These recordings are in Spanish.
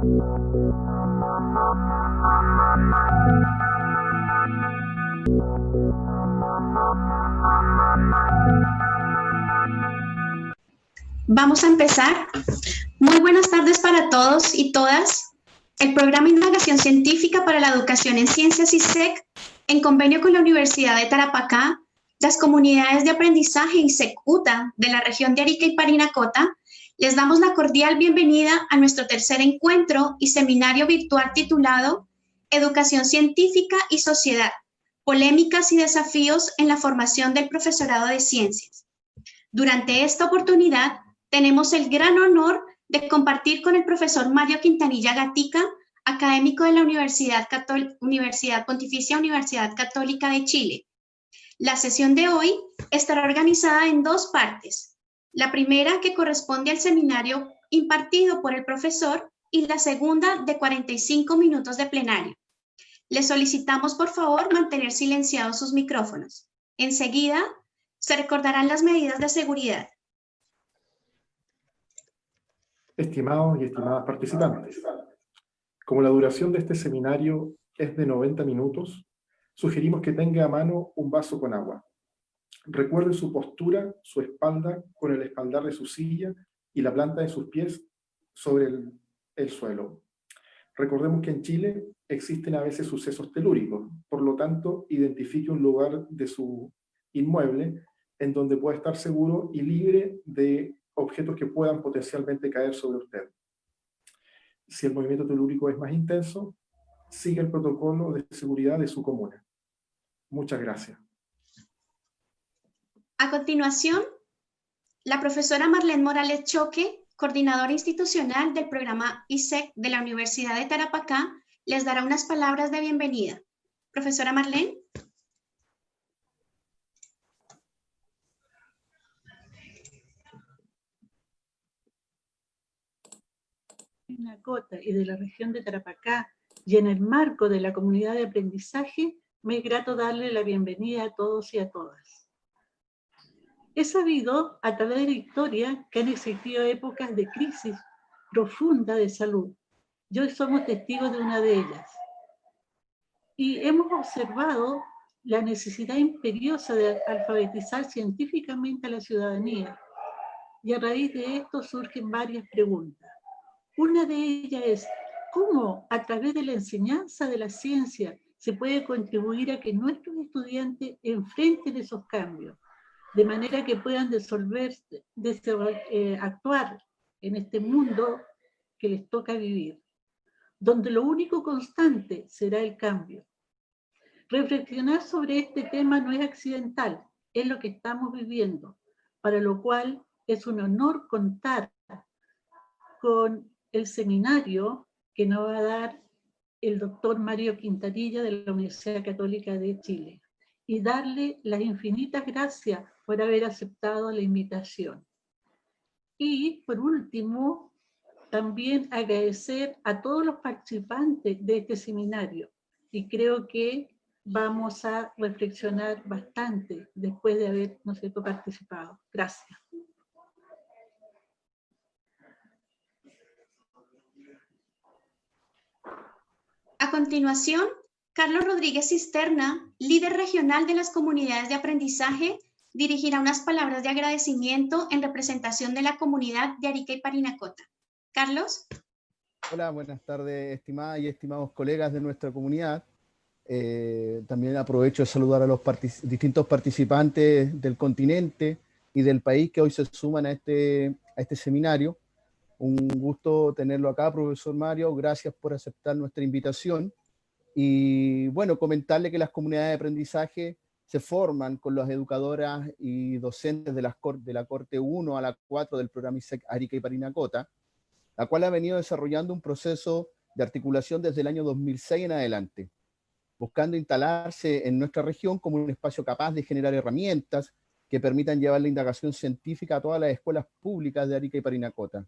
Vamos a empezar. Muy buenas tardes para todos y todas. El programa Indagación Científica para la Educación en Ciencias ISEC, en convenio con la Universidad de Tarapacá, las comunidades de aprendizaje ISEC-UTA de la región de Arica y Parinacota, les damos la cordial bienvenida a nuestro tercer encuentro y seminario virtual titulado Educación Científica y Sociedad, polémicas y desafíos en la formación del profesorado de ciencias. Durante esta oportunidad, tenemos el gran honor de compartir con el profesor Mario Quintanilla Gatica, académico de la Universidad Pontificia Universidad Católica de Chile. La sesión de hoy estará organizada en dos partes. La primera, que corresponde al seminario impartido por el profesor, y la segunda, de 45 minutos de plenario. Les solicitamos, por favor, mantener silenciados sus micrófonos. Enseguida, se recordarán las medidas de seguridad. Estimados y estimadas participantes, como la duración de este seminario es de 90 minutos, sugerimos que tenga a mano un vaso con agua. Recuerde su postura, su espalda con el espaldar de su silla y la planta de sus pies sobre el suelo. Recordemos que en Chile existen a veces sucesos telúricos, por lo tanto, identifique un lugar de su inmueble en donde pueda estar seguro y libre de objetos que puedan potencialmente caer sobre usted. Si el movimiento telúrico es más intenso, siga el protocolo de seguridad de su comuna. Muchas gracias. A continuación, la profesora Marlene Morales Choque, coordinadora institucional del programa ISEC de la Universidad de Tarapacá, les dará unas palabras de bienvenida. Profesora Marlene. Parinacota y de la región de Tarapacá, y en el marco de la comunidad de aprendizaje, me es grato darle la bienvenida a todos y a todas. He sabido a través de la historia que han existido épocas de crisis profunda de salud, y hoy somos testigos de una de ellas. Y hemos observado la necesidad imperiosa de alfabetizar científicamente a la ciudadanía, y a raíz de esto surgen varias preguntas. Una de ellas es, ¿cómo a través de la enseñanza de la ciencia se puede contribuir a que nuestros estudiantes enfrenten esos cambios, de manera que puedan actuar en este mundo que les toca vivir, donde lo único constante será el cambio? Reflexionar sobre este tema no es accidental, es lo que estamos viviendo, para lo cual es un honor contar con el seminario que nos va a dar el doctor Mario Quintanilla de la Universidad Católica de Chile, y darle las infinitas gracias por haber aceptado la invitación. Y por último, también agradecer a todos los participantes de este seminario, y creo que vamos a reflexionar bastante después de haber, ¿no es cierto?, participado. Gracias. A continuación, Carlos Rodríguez Cisterna, líder regional de las comunidades de aprendizaje, dirigirá unas palabras de agradecimiento en representación de la comunidad de Arica y Parinacota. Carlos. Hola, buenas tardes, estimadas y estimados colegas de nuestra comunidad. También aprovecho de saludar a los distintos participantes del continente y del país que hoy se suman a este seminario. Un gusto tenerlo acá, profesor Mario. Gracias por aceptar nuestra invitación. Y bueno, comentarle que las comunidades de aprendizaje se forman con las educadoras y docentes de la Corte 1 a la 4 del programa ISEC Arica y Parinacota, la cual ha venido desarrollando un proceso de articulación desde el año 2006 en adelante, buscando instalarse en nuestra región como un espacio capaz de generar herramientas que permitan llevar la indagación científica a todas las escuelas públicas de Arica y Parinacota.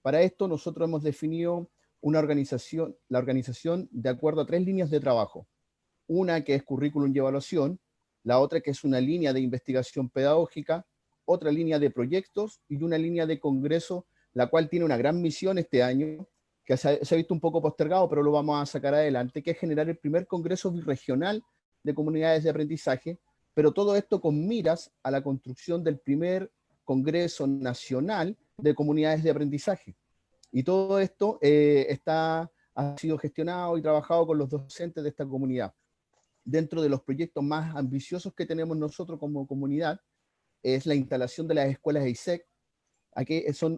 Para esto nosotros hemos definido la organización de acuerdo a 3 líneas de trabajo. Una que es currículum y evaluación, la otra que es una línea de investigación pedagógica, otra línea de proyectos y una línea de congreso, la cual tiene una gran misión este año, que se ha visto un poco postergado, pero lo vamos a sacar adelante, que es generar el primer Congreso Birregional de Comunidades de Aprendizaje, pero todo esto con miras a la construcción del primer Congreso Nacional de Comunidades de Aprendizaje. Y todo esto ha sido gestionado y trabajado con los docentes de esta comunidad. Dentro de los proyectos más ambiciosos que tenemos nosotros como comunidad es la instalación de las escuelas EISEC,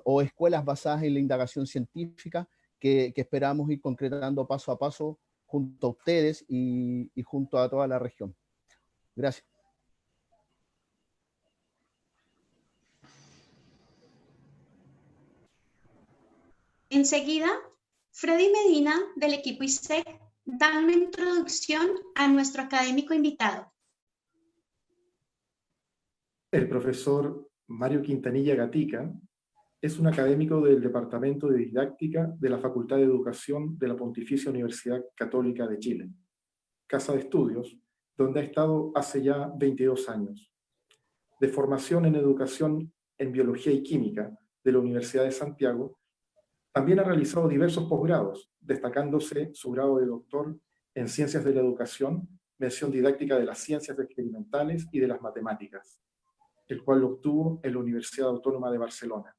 o escuelas basadas en la indagación científica, que esperamos ir concretando paso a paso junto a ustedes y junto a toda la región. Gracias. Enseguida, Freddy Medina, del equipo ISEC, da una introducción a nuestro académico invitado. El profesor Mario Quintanilla Gatica es un académico del Departamento de Didáctica de la Facultad de Educación de la Pontificia Universidad Católica de Chile, casa de estudios, donde ha estado hace ya 22 años. De formación en Educación en Biología y Química de la Universidad de Santiago, también ha realizado diversos posgrados, destacándose su grado de doctor en Ciencias de la Educación, mención didáctica de las ciencias experimentales y de las matemáticas, el cual lo obtuvo en la Universidad Autónoma de Barcelona.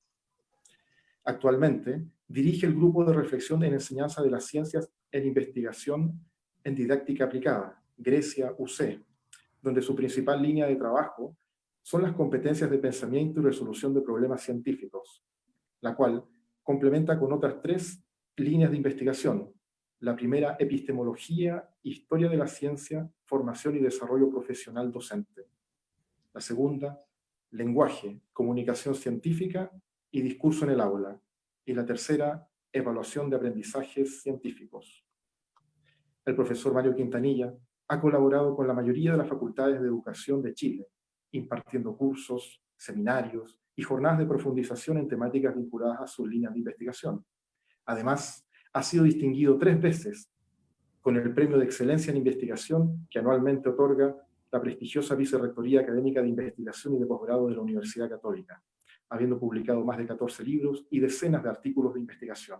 Actualmente, dirige el Grupo de Reflexión en Enseñanza de las Ciencias en Investigación en Didáctica Aplicada, Grecia UC, donde su principal línea de trabajo son las competencias de pensamiento y resolución de problemas científicos, la cual complementa con otras 3 líneas de investigación. La primera, epistemología, historia de la ciencia, formación y desarrollo profesional docente. La segunda, lenguaje, comunicación científica y discurso en el aula. Y la tercera, evaluación de aprendizajes científicos. El profesor Mario Quintanilla ha colaborado con la mayoría de las facultades de educación de Chile, impartiendo cursos, seminarios y jornadas de profundización en temáticas vinculadas a sus líneas de investigación. Además, ha sido distinguido 3 veces con el Premio de Excelencia en Investigación que anualmente otorga la prestigiosa Vicerrectoría Académica de Investigación y de Posgrado de la Universidad Católica, habiendo publicado más de 14 libros y decenas de artículos de investigación.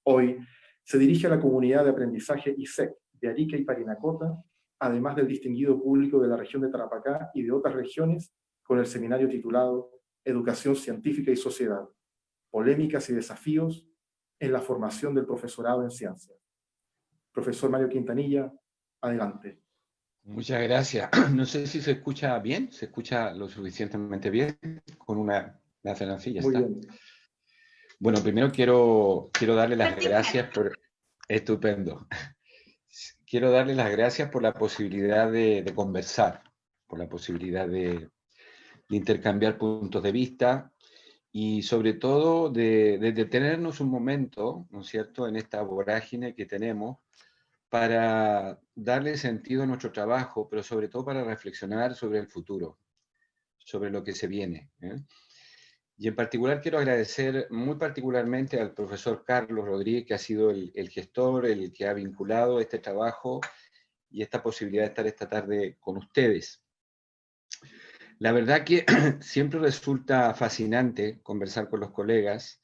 Hoy se dirige a la comunidad de aprendizaje ISEC de Arica y Parinacota, además del distinguido público de la región de Tarapacá y de otras regiones, con el seminario titulado Educación Científica y Sociedad, Polémicas y Desafíos en la Formación del Profesorado en Ciencias. Profesor Mario Quintanilla, adelante. Muchas gracias. No sé si se escucha bien, se escucha lo suficientemente bien, con una sencilla. Muy bien. Bueno, primero quiero darle las gracias por... Estupendo. Quiero darle las gracias por la posibilidad de conversar, por la posibilidad de intercambiar puntos de vista y sobre todo de detenernos un momento, ¿no es cierto?, en esta vorágine que tenemos para darle sentido a nuestro trabajo, pero sobre todo para reflexionar sobre el futuro, sobre lo que se viene, ¿eh? Y en particular quiero agradecer muy particularmente al profesor Carlos Rodríguez, que ha sido el gestor, el que ha vinculado este trabajo y esta posibilidad de estar esta tarde con ustedes. La verdad que siempre resulta fascinante conversar con los colegas.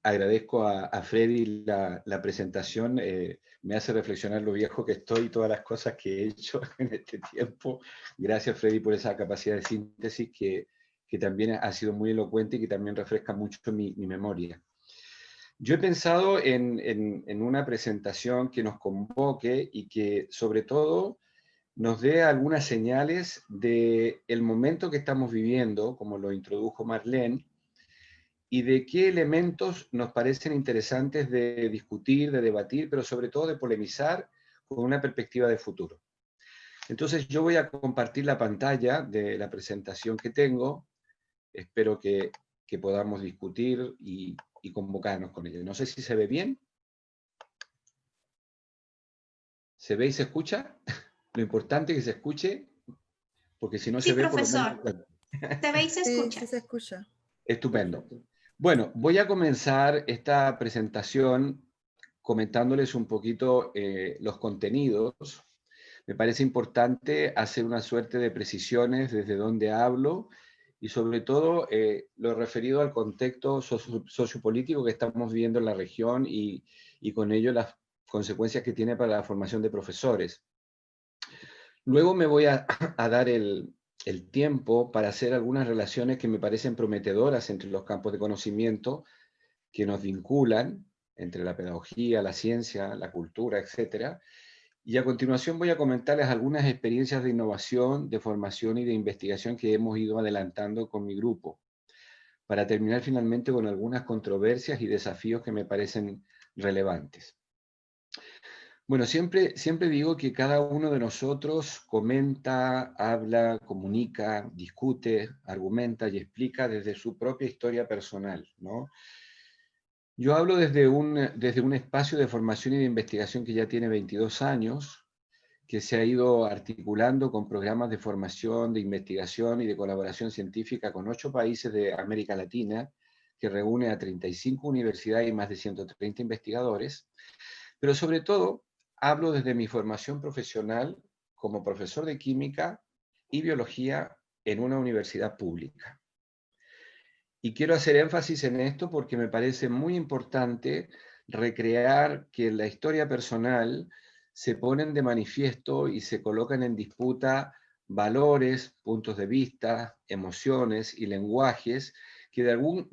Agradezco a Freddy la presentación, me hace reflexionar lo viejo que estoy y todas las cosas que he hecho en este tiempo. Gracias, Freddy, por esa capacidad de síntesis que también ha sido muy elocuente y que también refresca mucho mi memoria. Yo he pensado en una presentación que nos convoque y que sobre todo nos dé algunas señales del momento que estamos viviendo, como lo introdujo Marlene, y de qué elementos nos parecen interesantes de discutir, de debatir, pero sobre todo de polemizar con una perspectiva de futuro. Entonces yo voy a compartir la pantalla de la presentación que tengo. Espero que podamos discutir y convocarnos con ella. No sé si se ve bien. ¿Se ve y se escucha? Lo importante es que se escuche, porque si no se ve... Profesor. Se ve y se escucha. Sí, se escucha. Estupendo. Bueno, voy a comenzar esta presentación comentándoles un poquito los contenidos. Me parece importante hacer una suerte de precisiones desde donde hablo y sobre todo lo referido al contexto sociopolítico que estamos viviendo en la región y con ello las consecuencias que tiene para la formación de profesores. Luego me voy a dar el tiempo para hacer algunas relaciones que me parecen prometedoras entre los campos de conocimiento que nos vinculan, entre la pedagogía, la ciencia, la cultura, etc. Y a continuación voy a comentarles algunas experiencias de innovación, de formación y de investigación que hemos ido adelantando con mi grupo, para terminar finalmente con algunas controversias y desafíos que me parecen relevantes. Bueno, siempre digo que cada uno de nosotros comenta, habla, comunica, discute, argumenta y explica desde su propia historia personal, ¿no? Yo hablo desde un espacio de formación y de investigación que ya tiene 22 años, que se ha ido articulando con programas de formación, de investigación y de colaboración científica con 8 países de América Latina, que reúne a 35 universidades y más de 130 investigadores, pero sobre todo hablo desde mi formación profesional como profesor de química y biología en una universidad pública. Y quiero hacer énfasis en esto porque me parece muy importante recrear que en la historia personal se ponen de manifiesto y se colocan en disputa valores, puntos de vista, emociones y lenguajes que de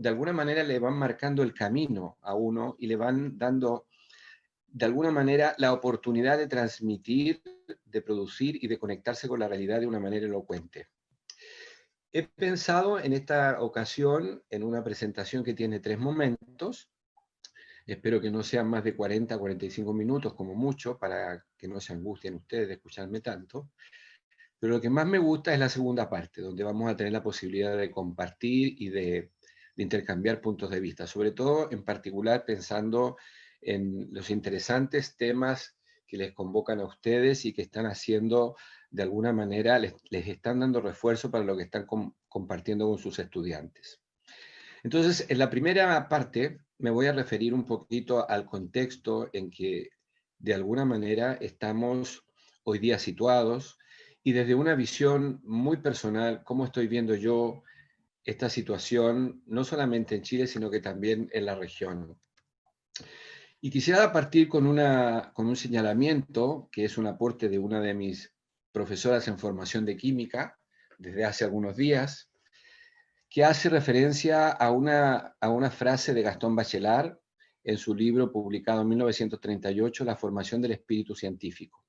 alguna manera le van marcando el camino a uno y le van dando de alguna manera la oportunidad de transmitir, de producir y de conectarse con la realidad de una manera elocuente. He pensado en esta ocasión en una presentación que tiene 3 momentos. Espero que no sean más de 40 a 45 minutos como mucho, para que no se angustien ustedes de escucharme tanto. Pero lo que más me gusta es la segunda parte, donde vamos a tener la posibilidad de compartir y de intercambiar puntos de vista, sobre todo en particular pensando en los interesantes temas que les convocan a ustedes y que están haciendo, de alguna manera, les están dando refuerzo para lo que están compartiendo con sus estudiantes. Entonces, en la primera parte me voy a referir un poquito al contexto en que, de alguna manera, estamos hoy día situados y desde una visión muy personal, cómo estoy viendo yo esta situación, no solamente en Chile, sino que también en la región. Y quisiera partir con un señalamiento, que es un aporte de una de mis profesoras en formación de química, desde hace algunos días, que hace referencia a una frase de Gastón Bachelard en su libro publicado en 1938, La formación del espíritu científico.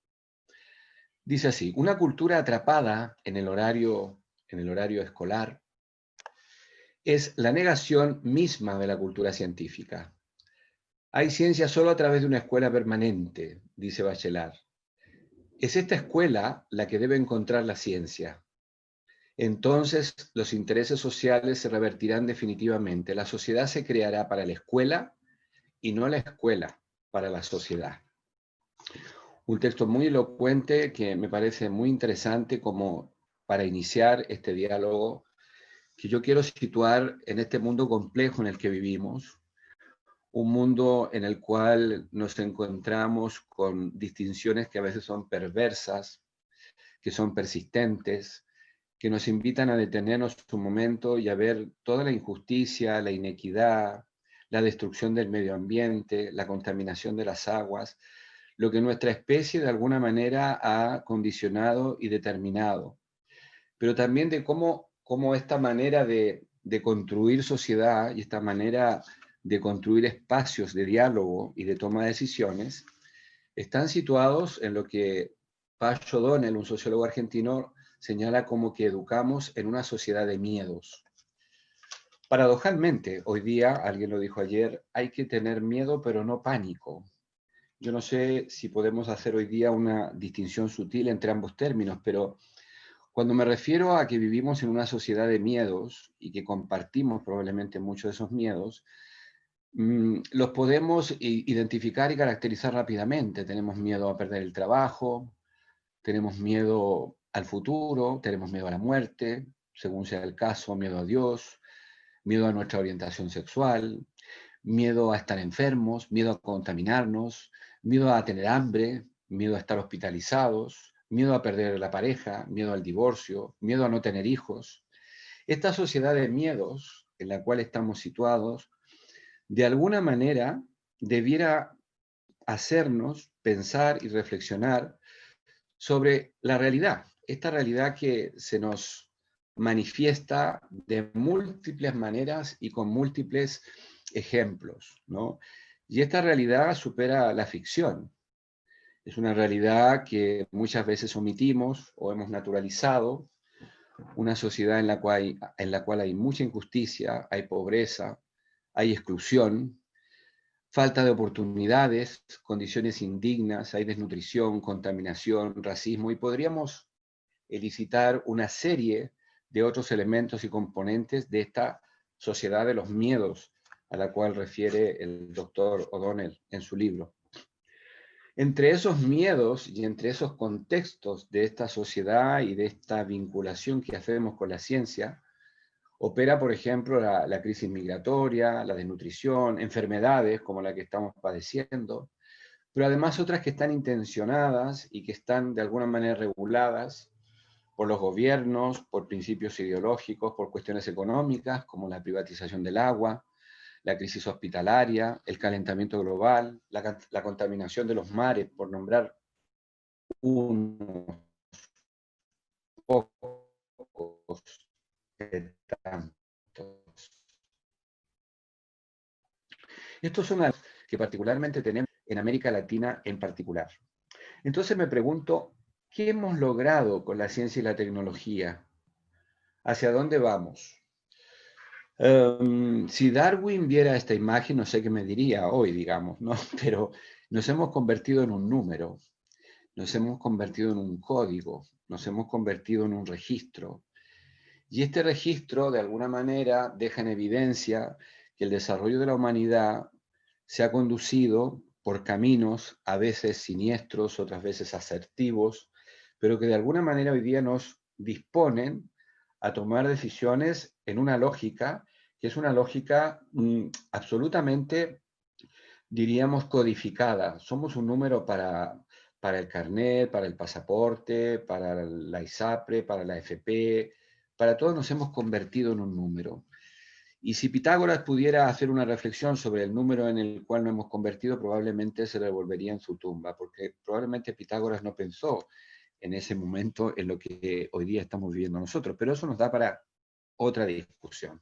Dice así: una cultura atrapada en el horario escolar es la negación misma de la cultura científica. Hay ciencia solo a través de una escuela permanente, dice Bachelard. Es esta escuela la que debe encontrar la ciencia. Entonces los intereses sociales se revertirán definitivamente. La sociedad se creará para la escuela y no la escuela para la sociedad. Un texto muy elocuente que me parece muy interesante como para iniciar este diálogo que yo quiero situar en este mundo complejo en el que vivimos, un mundo en el cual nos encontramos con distinciones que a veces son perversas, que son persistentes, que nos invitan a detenernos un momento y a ver toda la injusticia, la inequidad, la destrucción del medio ambiente, la contaminación de las aguas, lo que nuestra especie de alguna manera ha condicionado y determinado. Pero también de cómo esta manera de construir sociedad y esta manera de construir espacios de diálogo y de toma de decisiones están situados en lo que Pacho O'Donnell, un sociólogo argentino, señala como que educamos en una sociedad de miedos. Paradojalmente, hoy día, alguien lo dijo ayer, hay que tener miedo pero no pánico. Yo no sé si podemos hacer hoy día una distinción sutil entre ambos términos, pero cuando me refiero a que vivimos en una sociedad de miedos y que compartimos probablemente muchos de esos miedos, los podemos identificar y caracterizar rápidamente. Tenemos miedo a perder el trabajo, tenemos miedo al futuro, tenemos miedo a la muerte, según sea el caso, miedo a Dios, miedo a nuestra orientación sexual, miedo a estar enfermos, miedo a contaminarnos, miedo a tener hambre, miedo a estar hospitalizados, miedo a perder la pareja, miedo al divorcio, miedo a no tener hijos. Esta sociedad de miedos en la cual estamos situados, de alguna manera debiera hacernos pensar y reflexionar sobre la realidad, esta realidad que se nos manifiesta de múltiples maneras y con múltiples ejemplos, ¿no? Y esta realidad supera la ficción. Es una realidad que muchas veces omitimos o hemos naturalizado, una sociedad en la cual hay mucha injusticia, hay pobreza, hay exclusión, falta de oportunidades, condiciones indignas, hay desnutrición, contaminación, racismo, y podríamos elicitar una serie de otros elementos y componentes de esta sociedad de los miedos a la cual refiere el doctor O'Donnell en su libro. Entre esos miedos y entre esos contextos de esta sociedad y de esta vinculación que hacemos con la ciencia, opera, por ejemplo, la crisis migratoria, la desnutrición, enfermedades como la que estamos padeciendo, pero además otras que están intencionadas y que están de alguna manera reguladas por los gobiernos, por principios ideológicos, por cuestiones económicas, como la privatización del agua, la crisis hospitalaria, el calentamiento global, la contaminación de los mares, por nombrar unos pocos de tantos. Estos son las que particularmente tenemos en América Latina en particular. Entonces me pregunto, ¿qué hemos logrado con la ciencia y la tecnología? ¿Hacia dónde vamos? Si Darwin viera esta imagen, no sé qué me diría hoy, digamos, ¿no? Pero nos hemos convertido en un número, nos hemos convertido en un código, nos hemos convertido en un registro. Y este registro, de alguna manera, deja en evidencia que el desarrollo de la humanidad se ha conducido por caminos a veces siniestros, otras veces asertivos, pero que de alguna manera hoy día nos disponen a tomar decisiones en una lógica que es una lógica absolutamente, diríamos, codificada. Somos un número para el carnet, para el pasaporte, para la ISAPRE, para la FP, para todos nos hemos convertido en un número. Y si Pitágoras pudiera hacer una reflexión sobre el número en el cual nos hemos convertido, probablemente se revolvería en su tumba, porque probablemente Pitágoras no pensó en ese momento en lo que hoy día estamos viviendo nosotros, pero eso nos da para otra discusión.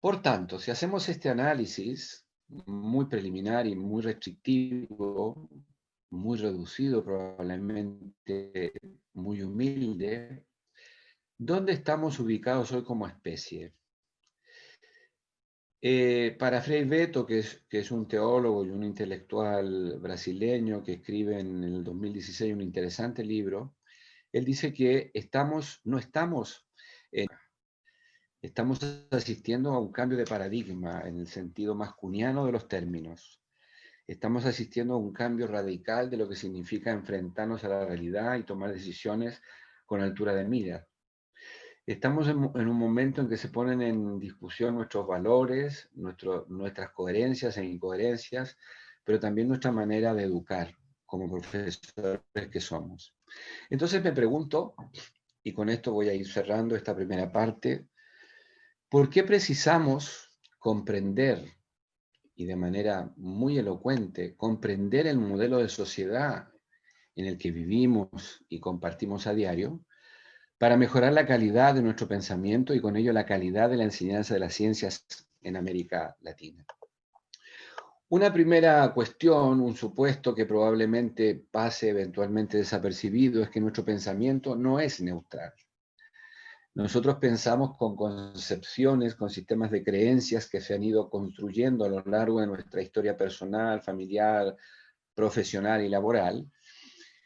Por tanto, si hacemos este análisis muy preliminar y muy restrictivo, muy reducido probablemente, muy humilde, ¿dónde estamos ubicados hoy como especie? Para Frei Beto, que es un teólogo y un intelectual brasileño que escribe en el 2016 un interesante libro, él dice que estamos asistiendo a un cambio de paradigma en el sentido más cuniano de los términos. Estamos asistiendo a un cambio radical de lo que significa enfrentarnos a la realidad y tomar decisiones con altura de mira. Estamos en un momento en que se ponen en discusión nuestros valores, nuestras coherencias e incoherencias, pero también nuestra manera de educar como profesores que somos. Entonces me pregunto, y con esto voy a ir cerrando esta primera parte, ¿por qué precisamos comprender, y de manera muy elocuente, comprender el modelo de sociedad en el que vivimos y compartimos a diario, para mejorar la calidad de nuestro pensamiento y con ello la calidad de la enseñanza de las ciencias en América Latina? Una primera cuestión, un supuesto que probablemente pase eventualmente desapercibido, es que nuestro pensamiento no es neutral. Nosotros pensamos con concepciones, con sistemas de creencias que se han ido construyendo a lo largo de nuestra historia personal, familiar, profesional y laboral,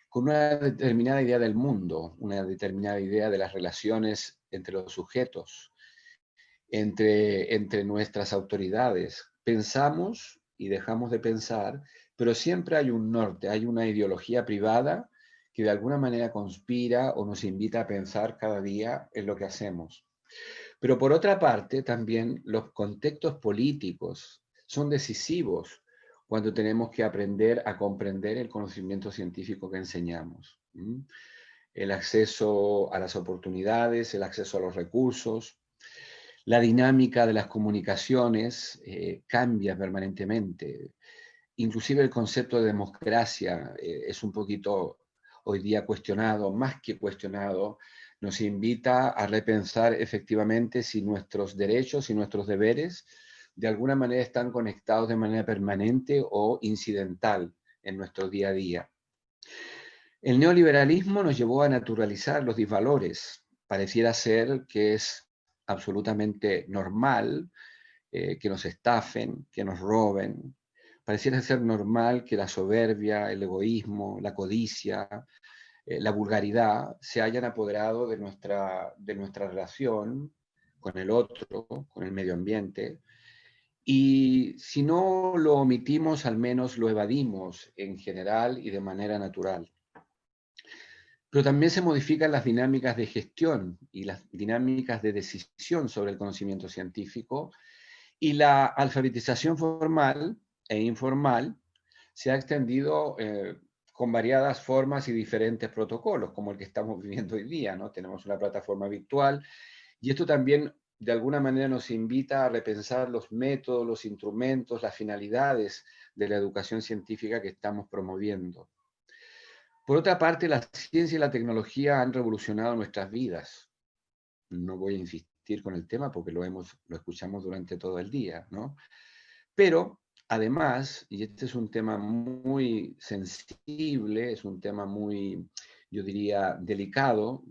con una determinada idea del mundo, una determinada idea de las relaciones entre los sujetos, entre nuestras autoridades. Pensamos y dejamos de pensar, pero siempre hay un norte, hay una ideología privada que de alguna manera conspira o nos invita a pensar cada día en lo que hacemos. Pero por otra parte, también los contextos políticos son decisivos cuando tenemos que aprender a comprender el conocimiento científico que enseñamos. el acceso a las oportunidades, el acceso a los recursos. La dinámica de las comunicaciones cambia permanentemente. Inclusive el concepto de democracia es un poquito hoy día cuestionado, más que cuestionado. Nos invita a repensar efectivamente si nuestros derechos y nuestros deberes de alguna manera están conectados de manera permanente o incidental en nuestro día a día. El neoliberalismo nos llevó a naturalizar los disvalores. Pareciera ser que es absolutamente normal que nos estafen, que nos roben. Pareciera ser normal que la soberbia, el egoísmo, la codicia, la vulgaridad se hayan apoderado de nuestra relación con el otro, con el medio ambiente. Y si no lo omitimos, al menos lo evadimos en general y de manera natural. Pero también se modifican las dinámicas de gestión y las dinámicas de decisión sobre el conocimiento científico, y la alfabetización formal e informal se ha extendido con variadas formas y diferentes protocolos, como el que estamos viviendo hoy día, ¿no? Tenemos una plataforma virtual, y esto también de alguna manera nos invita a repensar los métodos, los instrumentos, las finalidades de la educación científica que estamos promoviendo. Por otra parte, la ciencia y la tecnología han revolucionado nuestras vidas. No voy a insistir con el tema porque lo escuchamos durante todo el día, ¿no? Pero, además, y este es un tema muy sensible, es un tema muy, yo diría, delicado,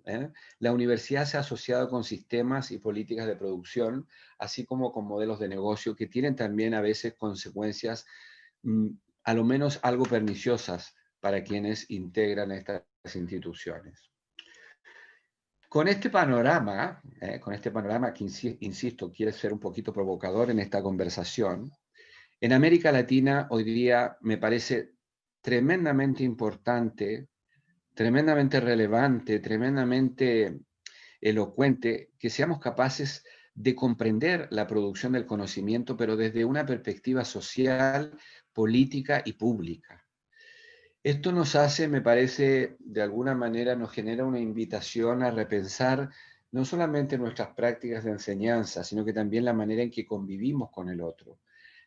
la universidad se ha asociado con sistemas y políticas de producción, así como con modelos de negocio que tienen también a veces consecuencias, a lo menos algo perniciosas para quienes integran estas instituciones. Con este panorama que, insisto, quiere ser un poquito provocador en esta conversación, en América Latina hoy día me parece tremendamente importante, tremendamente relevante, tremendamente elocuente que seamos capaces de comprender la producción del conocimiento, pero desde una perspectiva social, política y pública. Esto nos hace, me parece, de alguna manera nos genera una invitación a repensar no solamente nuestras prácticas de enseñanza, sino que también la manera en que convivimos con el otro,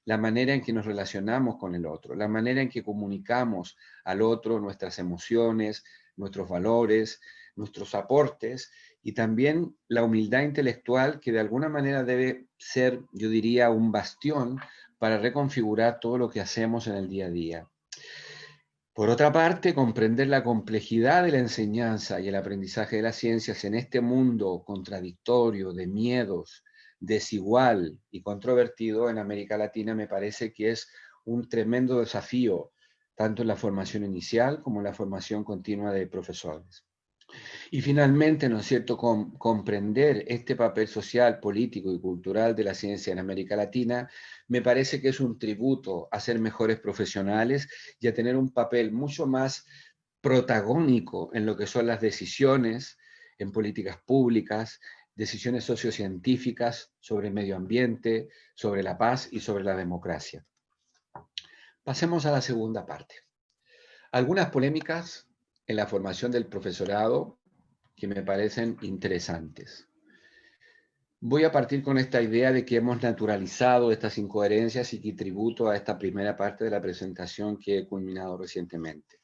la manera en que nos relacionamos con el otro, la manera en que comunicamos al otro nuestras emociones, nuestros valores, nuestros aportes, y también la humildad intelectual que de alguna manera debe ser, yo diría, un bastión para reconfigurar todo lo que hacemos en el día a día. Por otra parte, comprender la complejidad de la enseñanza y el aprendizaje de las ciencias en este mundo contradictorio, de miedos, desigual y controvertido en América Latina me parece que es un tremendo desafío, tanto en la formación inicial como en la formación continua de profesores. Y finalmente, ¿no es cierto?, comprender este papel social, político y cultural de la ciencia en América Latina, me parece que es un tributo a ser mejores profesionales y a tener un papel mucho más protagónico en lo que son las decisiones en políticas públicas, decisiones sociocientíficas sobre el medio ambiente, sobre la paz y sobre la democracia. Pasemos a la segunda parte. Algunas polémicas en la formación del profesorado que me parecen interesantes. Voy a partir con esta idea de que hemos naturalizado estas incoherencias y que tributo a esta primera parte de la presentación que he culminado recientemente.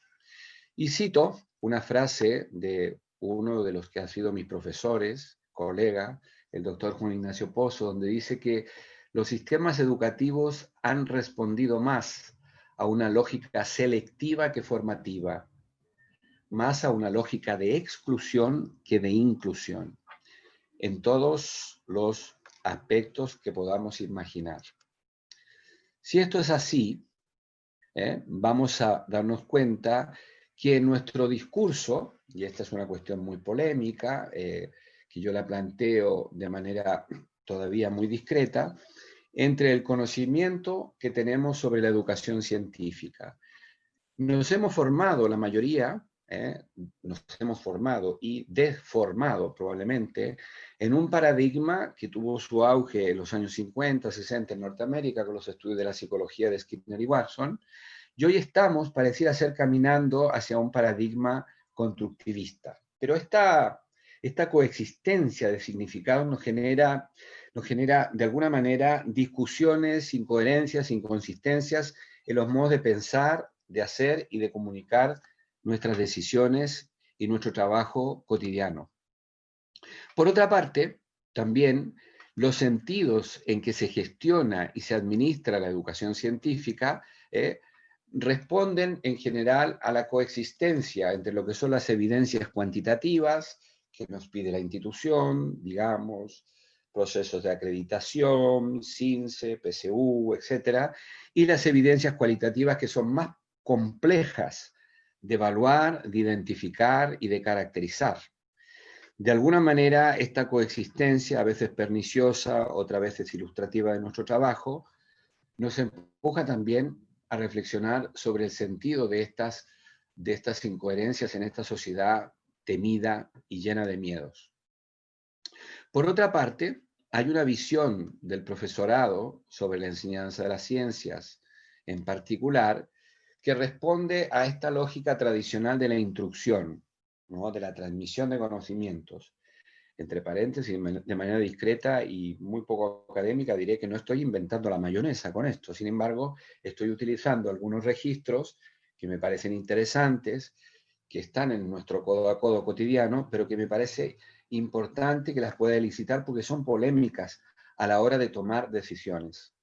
Y cito una frase de uno de los que ha sido mis profesores, colega, el doctor Juan Ignacio Pozo, donde dice que los sistemas educativos han respondido más a una lógica selectiva que formativa, más a una lógica de exclusión que de inclusión, en todos los aspectos que podamos imaginar. Si esto es así, vamos a darnos cuenta que nuestro discurso, y esta es una cuestión muy polémica, que yo la planteo de manera todavía muy discreta, entre el conocimiento que tenemos sobre la educación científica. Nos hemos formado, la mayoría, nos hemos formado y deformado probablemente en un paradigma que tuvo su auge en los años 50, 60 en Norteamérica con los estudios de la psicología de Skinner y Watson, y hoy estamos, pareciera ser, caminando hacia un paradigma constructivista. Pero esta coexistencia de significados nos genera de alguna manera discusiones, incoherencias, inconsistencias en los modos de pensar, de hacer y de comunicar nuestras decisiones y nuestro trabajo cotidiano. Por otra parte, también los sentidos en que se gestiona y se administra la educación científica responden en general a la coexistencia entre lo que son las evidencias cuantitativas que nos pide la institución, digamos, procesos de acreditación, CINCE, PSU, etcétera, y las evidencias cualitativas que son más complejas de evaluar, de identificar y de caracterizar. De alguna manera, esta coexistencia, a veces perniciosa, otras veces ilustrativa de nuestro trabajo, nos empuja también a reflexionar sobre el sentido de estas incoherencias en esta sociedad temida y llena de miedos. Por otra parte, hay una visión del profesorado sobre la enseñanza de las ciencias, en particular, que responde a esta lógica tradicional de la instrucción, ¿no? De la transmisión de conocimientos. Entre paréntesis, de manera discreta y muy poco académica, diré que no estoy inventando la mayonesa con esto. Sin embargo, estoy utilizando algunos registros que me parecen interesantes, que están en nuestro codo a codo cotidiano, pero que me parece importante que las pueda elicitar porque son polémicas a la hora de tomar decisiones.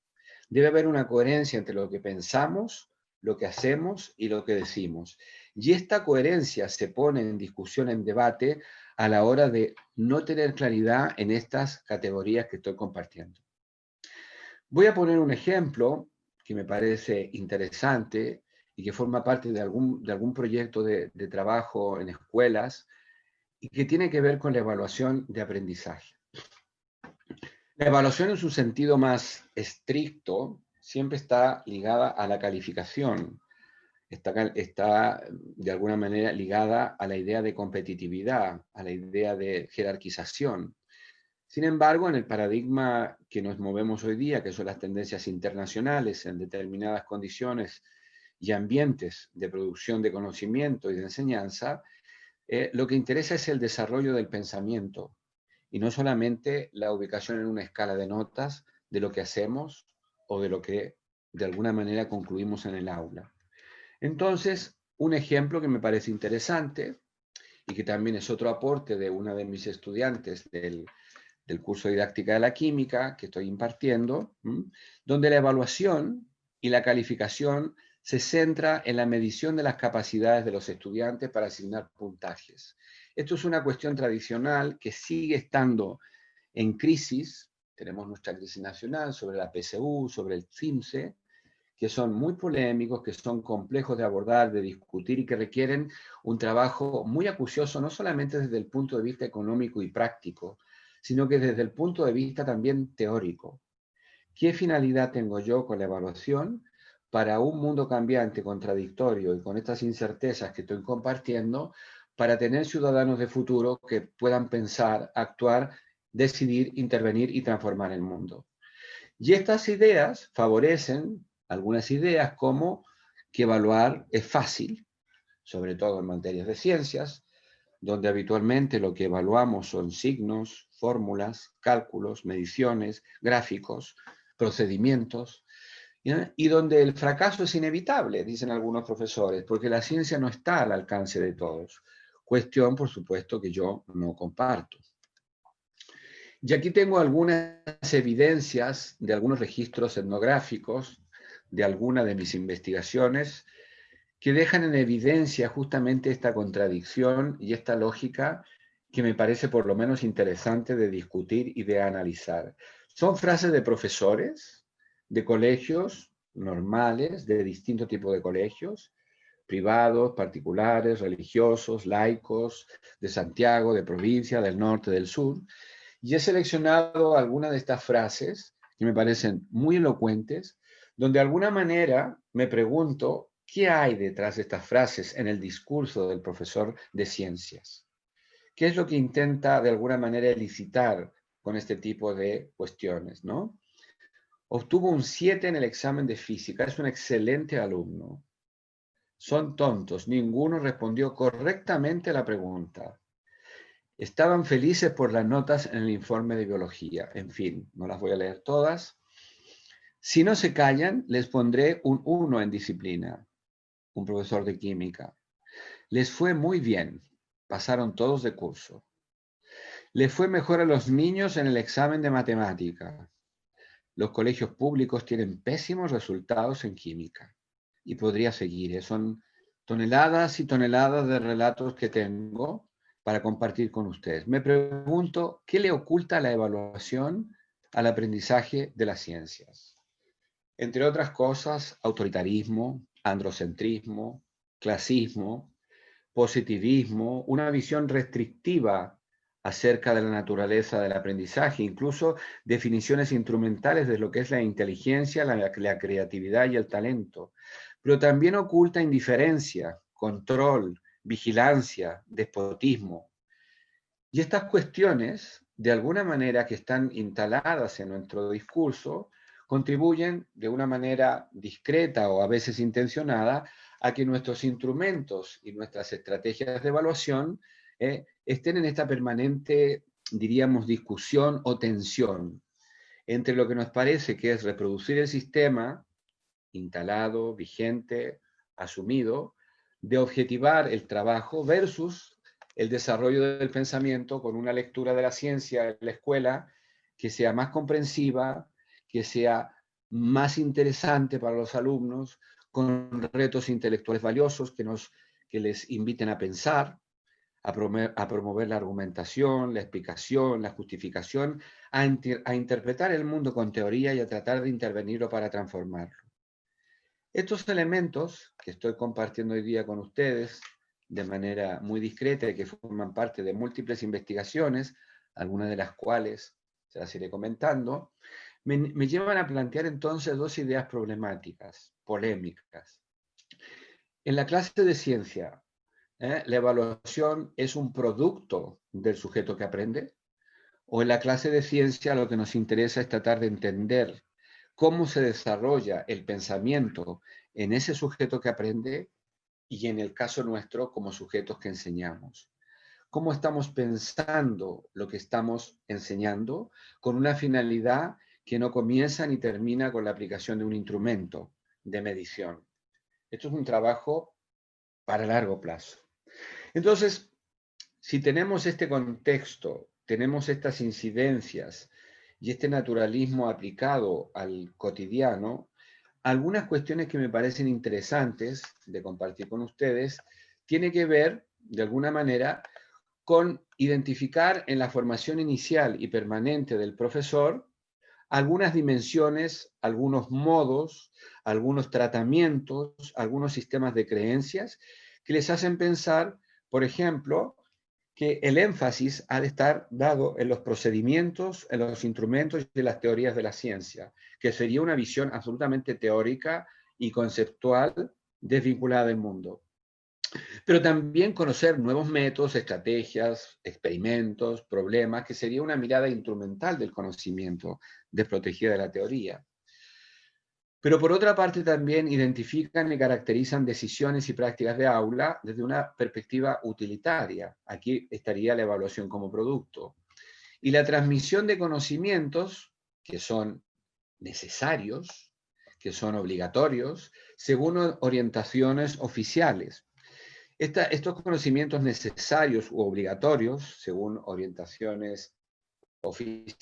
Debe haber una coherencia entre lo que pensamos, lo que hacemos y lo que decimos. Y esta coherencia se pone en discusión, en debate, a la hora de no tener claridad en estas categorías que estoy compartiendo. Voy a poner un ejemplo que me parece interesante y que forma parte de algún proyecto de trabajo en escuelas y que tiene que ver con la evaluación de aprendizaje. La evaluación en su sentido más estricto siempre está ligada a la calificación, está de alguna manera ligada a la idea de competitividad, a la idea de jerarquización. Sin embargo, en el paradigma que nos movemos hoy día, que son las tendencias internacionales en determinadas condiciones y ambientes de producción de conocimiento y de enseñanza, lo que interesa es el desarrollo del pensamiento y no solamente la ubicación en una escala de notas de lo que hacemos o de lo que de alguna manera concluimos en el aula. Entonces, un ejemplo que me parece interesante y que también es otro aporte de una de mis estudiantes del curso de didáctica de la química que estoy impartiendo, donde la evaluación y la calificación se centra en la medición de las capacidades de los estudiantes para asignar puntajes. Esto es una cuestión tradicional que sigue estando en crisis. Tenemos nuestra crisis nacional sobre la PSU, sobre el CINCE, que son muy polémicos, que son complejos de abordar, de discutir y que requieren un trabajo muy acucioso, no solamente desde el punto de vista económico y práctico, sino que desde el punto de vista también teórico. ¿Qué finalidad tengo yo con la evaluación para un mundo cambiante, contradictorio y con estas incertezas que estoy compartiendo, para tener ciudadanos de futuro que puedan pensar, actuar, decidir, intervenir y transformar el mundo? Y estas ideas favorecen algunas ideas como que evaluar es fácil, sobre todo en materias de ciencias, donde habitualmente lo que evaluamos son signos, fórmulas, cálculos, mediciones, gráficos, procedimientos, y donde el fracaso es inevitable, dicen algunos profesores, porque la ciencia no está al alcance de todos. Cuestión, por supuesto, que yo no comparto. Y aquí tengo algunas evidencias de algunos registros etnográficos de algunas de mis investigaciones que dejan en evidencia justamente esta contradicción y esta lógica que me parece por lo menos interesante de discutir y de analizar. Son frases de profesores de colegios normales, de distintos tipos de colegios, privados, particulares, religiosos, laicos, de Santiago, de provincia, del norte, del sur, y he seleccionado algunas de estas frases que me parecen muy elocuentes, donde de alguna manera me pregunto qué hay detrás de estas frases en el discurso del profesor de ciencias. ¿Qué es lo que intenta de alguna manera elicitar con este tipo de cuestiones, ¿no? Obtuvo un 7 en el examen de física, es un excelente alumno. Son tontos, ninguno respondió correctamente a la pregunta. Estaban felices por las notas en el informe de biología. En fin, no las voy a leer todas. Si no se callan, les pondré un 1 en disciplina. Un profesor de química. Les fue muy bien. Pasaron todos de curso. Les fue mejor a los niños en el examen de matemática. Los colegios públicos tienen pésimos resultados en química. Y podría seguir, ¿eh? Son toneladas y toneladas de relatos que tengo para compartir con ustedes. Me pregunto, ¿qué le oculta la evaluación al aprendizaje de las ciencias? Entre otras cosas, autoritarismo, androcentrismo, clasismo, positivismo, una visión restrictiva acerca de la naturaleza del aprendizaje, incluso definiciones instrumentales de lo que es la inteligencia, la creatividad y el talento. Pero también oculta indiferencia, control, vigilancia, despotismo. Y estas cuestiones, de alguna manera que están instaladas en nuestro discurso, contribuyen de una manera discreta o a veces intencionada a que nuestros instrumentos y nuestras estrategias de evaluación estén en esta permanente, diríamos, discusión o tensión entre lo que nos parece que es reproducir el sistema instalado, vigente, asumido, de objetivar el trabajo versus el desarrollo del pensamiento con una lectura de la ciencia en la escuela que sea más comprensiva, que sea más interesante para los alumnos, con retos intelectuales valiosos que les inviten a pensar, a promover la argumentación, la explicación, la justificación, a interpretar el mundo con teoría y a tratar de intervenirlo para transformarlo. Estos elementos que estoy compartiendo hoy día con ustedes de manera muy discreta y que forman parte de múltiples investigaciones, algunas de las cuales se las iré comentando, me llevan a plantear entonces dos ideas problemáticas, polémicas. En la clase de ciencia, ¿la evaluación es un producto del sujeto que aprende? ¿O en la clase de ciencia lo que nos interesa es tratar de entender cómo se desarrolla el pensamiento en ese sujeto que aprende y en el caso nuestro como sujetos que enseñamos? ¿Cómo estamos pensando lo que estamos enseñando con una finalidad que no comienza ni termina con la aplicación de un instrumento de medición? Esto es un trabajo para largo plazo. Entonces, si tenemos este contexto, tenemos estas incidencias y este naturalismo aplicado al cotidiano, algunas cuestiones que me parecen interesantes de compartir con ustedes tiene que ver, de alguna manera, con identificar en la formación inicial y permanente del profesor algunas dimensiones, algunos modos, algunos tratamientos, algunos sistemas de creencias que les hacen pensar, por ejemplo, que el énfasis ha de estar dado en los procedimientos, en los instrumentos y en las teorías de la ciencia, que sería una visión absolutamente teórica y conceptual desvinculada del mundo. Pero también conocer nuevos métodos, estrategias, experimentos, problemas, que sería una mirada instrumental del conocimiento, desprotegida de la teoría. Pero por otra parte también identifican y caracterizan decisiones y prácticas de aula desde una perspectiva utilitaria. Aquí estaría la evaluación como producto. Y la transmisión de conocimientos que son necesarios, que son obligatorios, según orientaciones oficiales. Estos conocimientos necesarios u obligatorios, según orientaciones oficiales,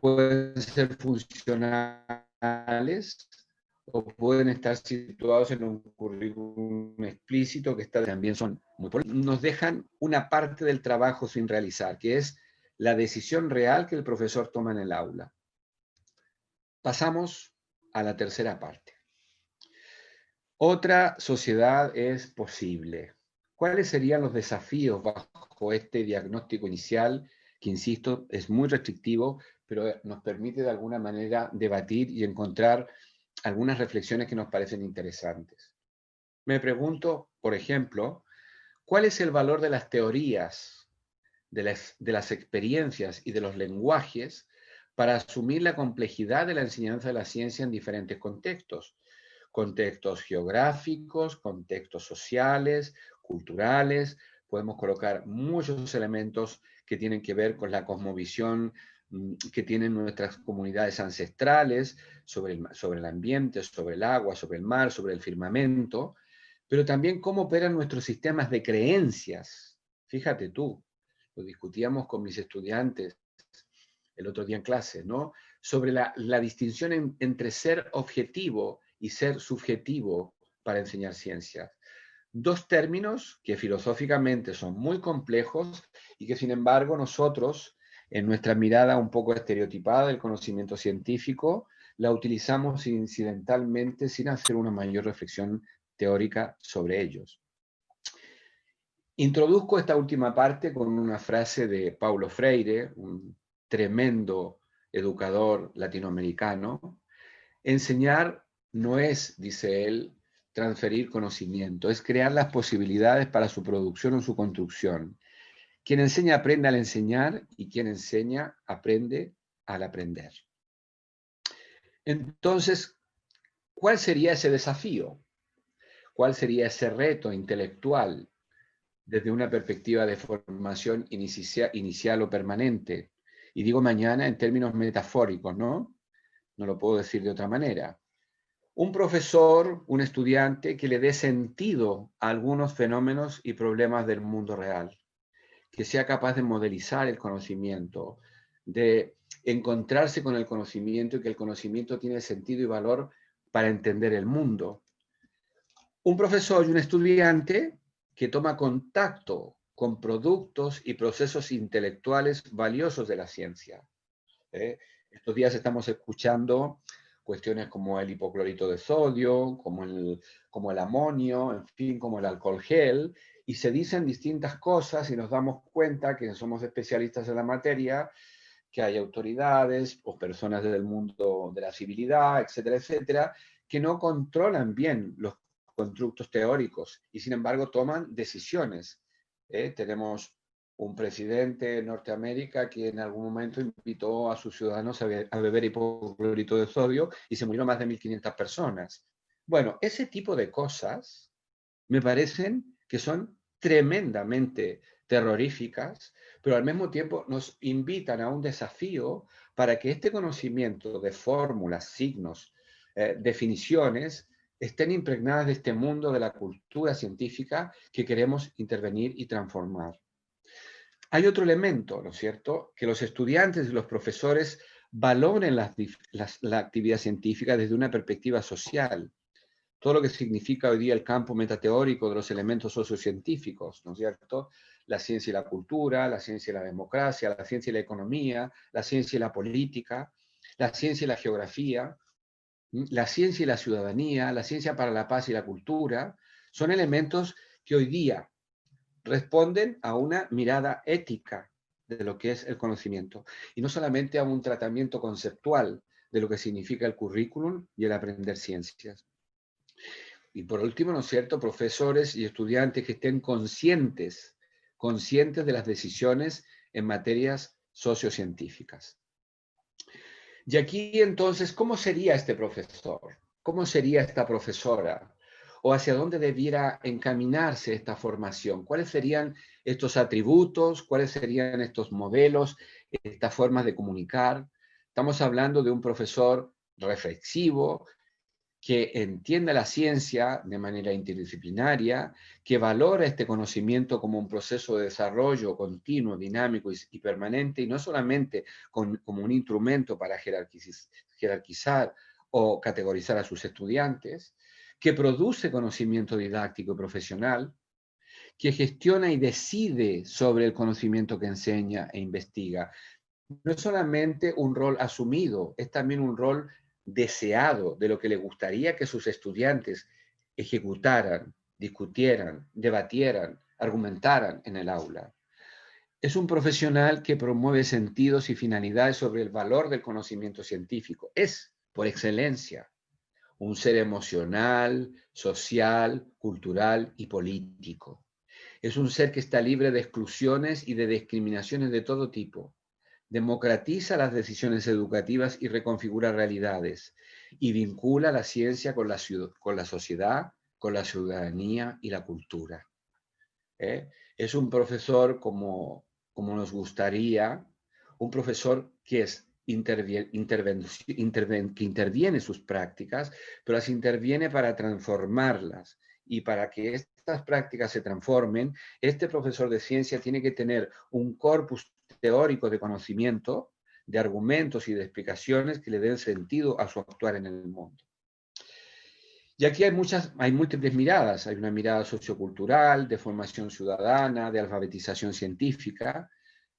pueden ser funcionales o pueden estar situados en un currículum explícito que también son muy políticos. Nos dejan una parte del trabajo sin realizar, que es la decisión real que el profesor toma en el aula. Pasamos a la tercera parte. Otra sociedad es posible. ¿Cuáles serían los desafíos bajo este diagnóstico inicial, que, insisto, es muy restrictivo, pero nos permite de alguna manera debatir y encontrar algunas reflexiones que nos parecen interesantes? Me pregunto, por ejemplo, ¿cuál es el valor de las teorías, de las experiencias y de los lenguajes para asumir la complejidad de la enseñanza de la ciencia en diferentes contextos? contextos geográficos, contextos sociales, culturales. Podemos colocar muchos elementos que tienen que ver con la cosmovisión que tienen nuestras comunidades ancestrales sobre el ambiente, sobre el agua, sobre el mar, sobre el firmamento, pero también cómo operan nuestros sistemas de creencias. Fíjate tú, lo discutíamos con mis estudiantes el otro día en clase, ¿no? Sobre la distinción entre ser objetivo y ser subjetivo para enseñar ciencias. Dos términos que filosóficamente son muy complejos y que sin embargo nosotros, en nuestra mirada un poco estereotipada del conocimiento científico, la utilizamos incidentalmente sin hacer una mayor reflexión teórica sobre ellos. Introduzco esta última parte con una frase de Paulo Freire, un tremendo educador latinoamericano. Enseñar no es, dice él, transferir conocimiento, es crear las posibilidades para su producción o su construcción. Quien enseña aprende al enseñar y quien enseña aprende al aprender. Entonces, ¿cuál sería ese desafío? ¿Cuál sería ese reto intelectual desde una perspectiva de formación inicial o permanente? Y digo mañana en términos metafóricos, ¿no? No lo puedo decir de otra manera. Un profesor, un estudiante que le dé sentido a algunos fenómenos y problemas del mundo real, que sea capaz de modelizar el conocimiento, de encontrarse con el conocimiento y que el conocimiento tiene sentido y valor para entender el mundo. Un profesor y un estudiante que toma contacto con productos y procesos intelectuales valiosos de la ciencia. Estos días estamos escuchando cuestiones como el hipoclorito de sodio, como el amonio, en fin, como el alcohol gel, y se dicen distintas cosas y nos damos cuenta que somos especialistas en la materia, que hay autoridades o personas del mundo de la civilidad, etcétera, etcétera, que no controlan bien los constructos teóricos y sin embargo toman decisiones. Tenemos un presidente de Norteamérica que en algún momento invitó a sus ciudadanos a beber hipoclorito de sodio y se murieron más de 1.500 personas. Bueno, ese tipo de cosas me parecen que son tremendamente terroríficas, pero al mismo tiempo nos invitan a un desafío para que este conocimiento de fórmulas, signos, definiciones, estén impregnadas de este mundo de la cultura científica que queremos intervenir y transformar. Hay otro elemento, ¿no es cierto?, que los estudiantes y los profesores valoren la actividad científica desde una perspectiva social. Todo lo que significa hoy día el campo metateórico de los elementos sociocientíficos, ¿no es cierto? La ciencia y la cultura, la ciencia y la democracia, la ciencia y la economía, la ciencia y la política, la ciencia y la geografía, la ciencia y la ciudadanía, la ciencia para la paz y la cultura, son elementos que hoy día responden a una mirada ética de lo que es el conocimiento y no solamente a un tratamiento conceptual de lo que significa el currículum y el aprender ciencias. Y por último, ¿no es cierto?, profesores y estudiantes que estén conscientes de las decisiones en materias sociocientíficas. Y aquí entonces, ¿cómo sería este profesor? ¿Cómo sería esta profesora? ¿O hacia dónde debiera encaminarse esta formación? ¿Cuáles serían estos atributos? ¿Cuáles serían estos modelos? Estas formas de comunicar. Estamos hablando de un profesor reflexivo, que entienda la ciencia de manera interdisciplinaria, que valora este conocimiento como un proceso de desarrollo continuo, dinámico y permanente, y no solamente como un instrumento para jerarquizar o categorizar a sus estudiantes, que produce conocimiento didáctico y profesional, que gestiona y decide sobre el conocimiento que enseña e investiga. No es solamente un rol asumido, es también un rol deseado de lo que le gustaría que sus estudiantes ejecutaran, discutieran, debatieran, argumentaran en el aula. Es un profesional que promueve sentidos y finalidades sobre el valor del conocimiento científico. Es, por excelencia, un ser emocional, social, cultural y político. Es un ser que está libre de exclusiones y de discriminaciones de todo tipo. democratiza las decisiones educativas y reconfigura realidades, y vincula la ciencia con la sociedad, con la ciudadanía y la cultura. Es un profesor como nos gustaría, un profesor que interviene en sus prácticas, pero las interviene para transformarlas. Y para que estas prácticas se transformen, este profesor de ciencia tiene que tener un corpus teórico de conocimiento, de argumentos y de explicaciones que le den sentido a su actuar en el mundo. Y aquí hay múltiples miradas. Hay una mirada sociocultural, de formación ciudadana, de alfabetización científica.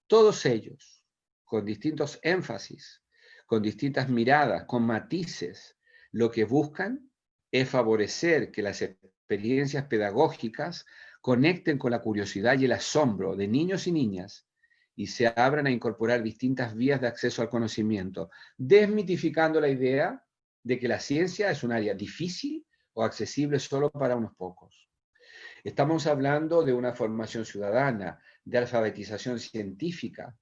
Todos ellos, con distintos énfasis, con distintas miradas, con matices, lo que buscan es favorecer que las experiencias pedagógicas conecten con la curiosidad y el asombro de niños y niñas y se abran a incorporar distintas vías de acceso al conocimiento, desmitificando la idea de que la ciencia es un área difícil o accesible solo para unos pocos. Estamos hablando de una formación ciudadana, de alfabetización científica,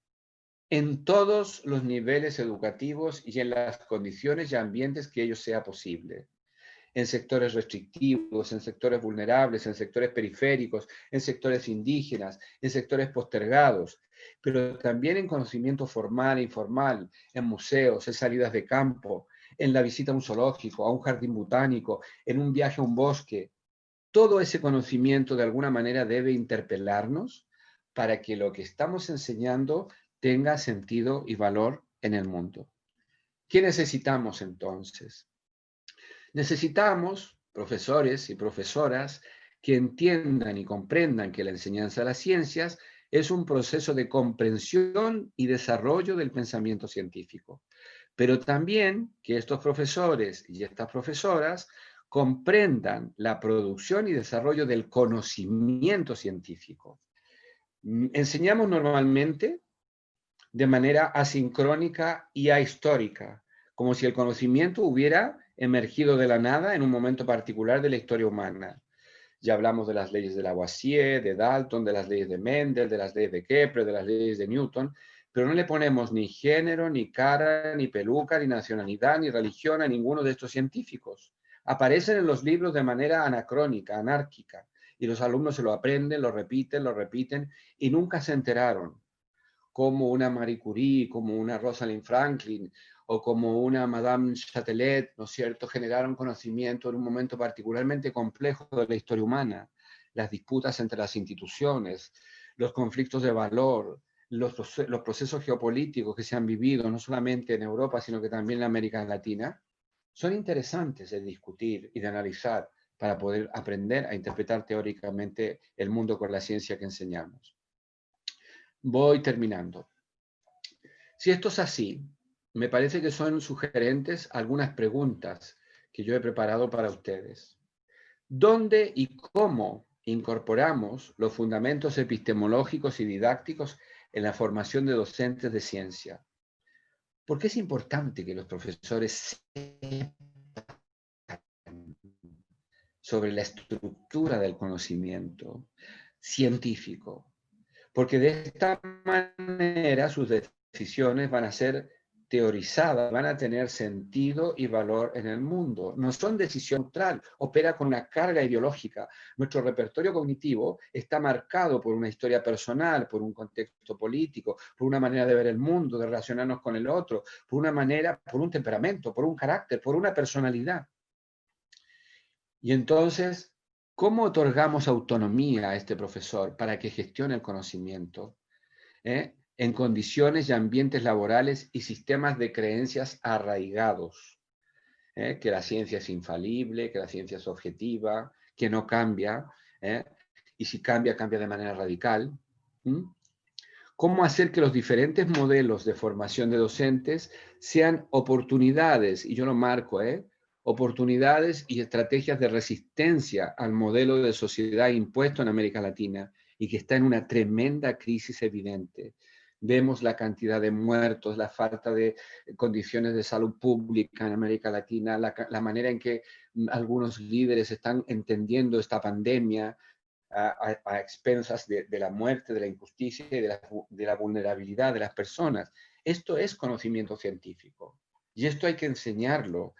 en todos los niveles educativos y en las condiciones y ambientes que ello sea posible. En sectores restrictivos, en sectores vulnerables, en sectores periféricos, en sectores indígenas, en sectores postergados, pero también en conocimiento formal e informal, en museos, en salidas de campo, en la visita a un zoológico, a un jardín botánico, en un viaje a un bosque. Todo ese conocimiento de alguna manera debe interpelarnos para que lo que estamos enseñando tenga sentido y valor en el mundo. ¿Qué necesitamos entonces? Necesitamos profesores y profesoras que entiendan y comprendan que la enseñanza de las ciencias es un proceso de comprensión y desarrollo del pensamiento científico, pero también que estos profesores y estas profesoras comprendan la producción y desarrollo del conocimiento científico. Enseñamos normalmente de manera asincrónica y ahistórica, como si el conocimiento hubiera emergido de la nada en un momento particular de la historia humana. Ya hablamos de las leyes de Lavoisier, de Dalton, de las leyes de Mendel, de las leyes de Kepler, de las leyes de Newton, pero no le ponemos ni género, ni cara, ni peluca, ni nacionalidad, ni religión a ninguno de estos científicos. Aparecen en los libros de manera anacrónica, anárquica, y los alumnos se lo aprenden, lo repiten, y nunca se enteraron como una Marie Curie, como una Rosalind Franklin, o como una Madame Chatelet, ¿no es cierto?, generaron conocimiento en un momento particularmente complejo de la historia humana, las disputas entre las instituciones, los conflictos de valor, los procesos geopolíticos que se han vivido no solamente en Europa, sino que también en América Latina, son interesantes de discutir y de analizar para poder aprender a interpretar teóricamente el mundo con la ciencia que enseñamos. Voy terminando. Si esto es así, me parece que son sugerentes algunas preguntas que yo he preparado para ustedes. ¿Dónde y cómo incorporamos los fundamentos epistemológicos y didácticos en la formación de docentes de ciencia? ¿Por qué es importante que los profesores sepan sobre la estructura del conocimiento científico? Porque de esta manera sus decisiones van a ser teorizadas, van a tener sentido y valor en el mundo. No son decisión neutral, opera con una carga ideológica. Nuestro repertorio cognitivo está marcado por una historia personal, por un contexto político, por una manera de ver el mundo, de relacionarnos con el otro, por una manera, por un temperamento, por un carácter, por una personalidad. Y entonces, ¿cómo otorgamos autonomía a este profesor para que gestione el conocimiento en condiciones y ambientes laborales y sistemas de creencias arraigados? Que la ciencia es infalible, que la ciencia es objetiva, que no cambia, y si cambia, cambia de manera radical. ¿Cómo hacer que los diferentes modelos de formación de docentes sean oportunidades, y yo lo marco, oportunidades y estrategias de resistencia al modelo de sociedad impuesto en América Latina y que está en una tremenda crisis evidente? Vemos la cantidad de muertos, la falta de condiciones de salud pública en América Latina, la manera en que algunos líderes están entendiendo esta pandemia a expensas de la muerte, de la injusticia y de la vulnerabilidad de las personas. Esto es conocimiento científico. Y esto hay que enseñarlo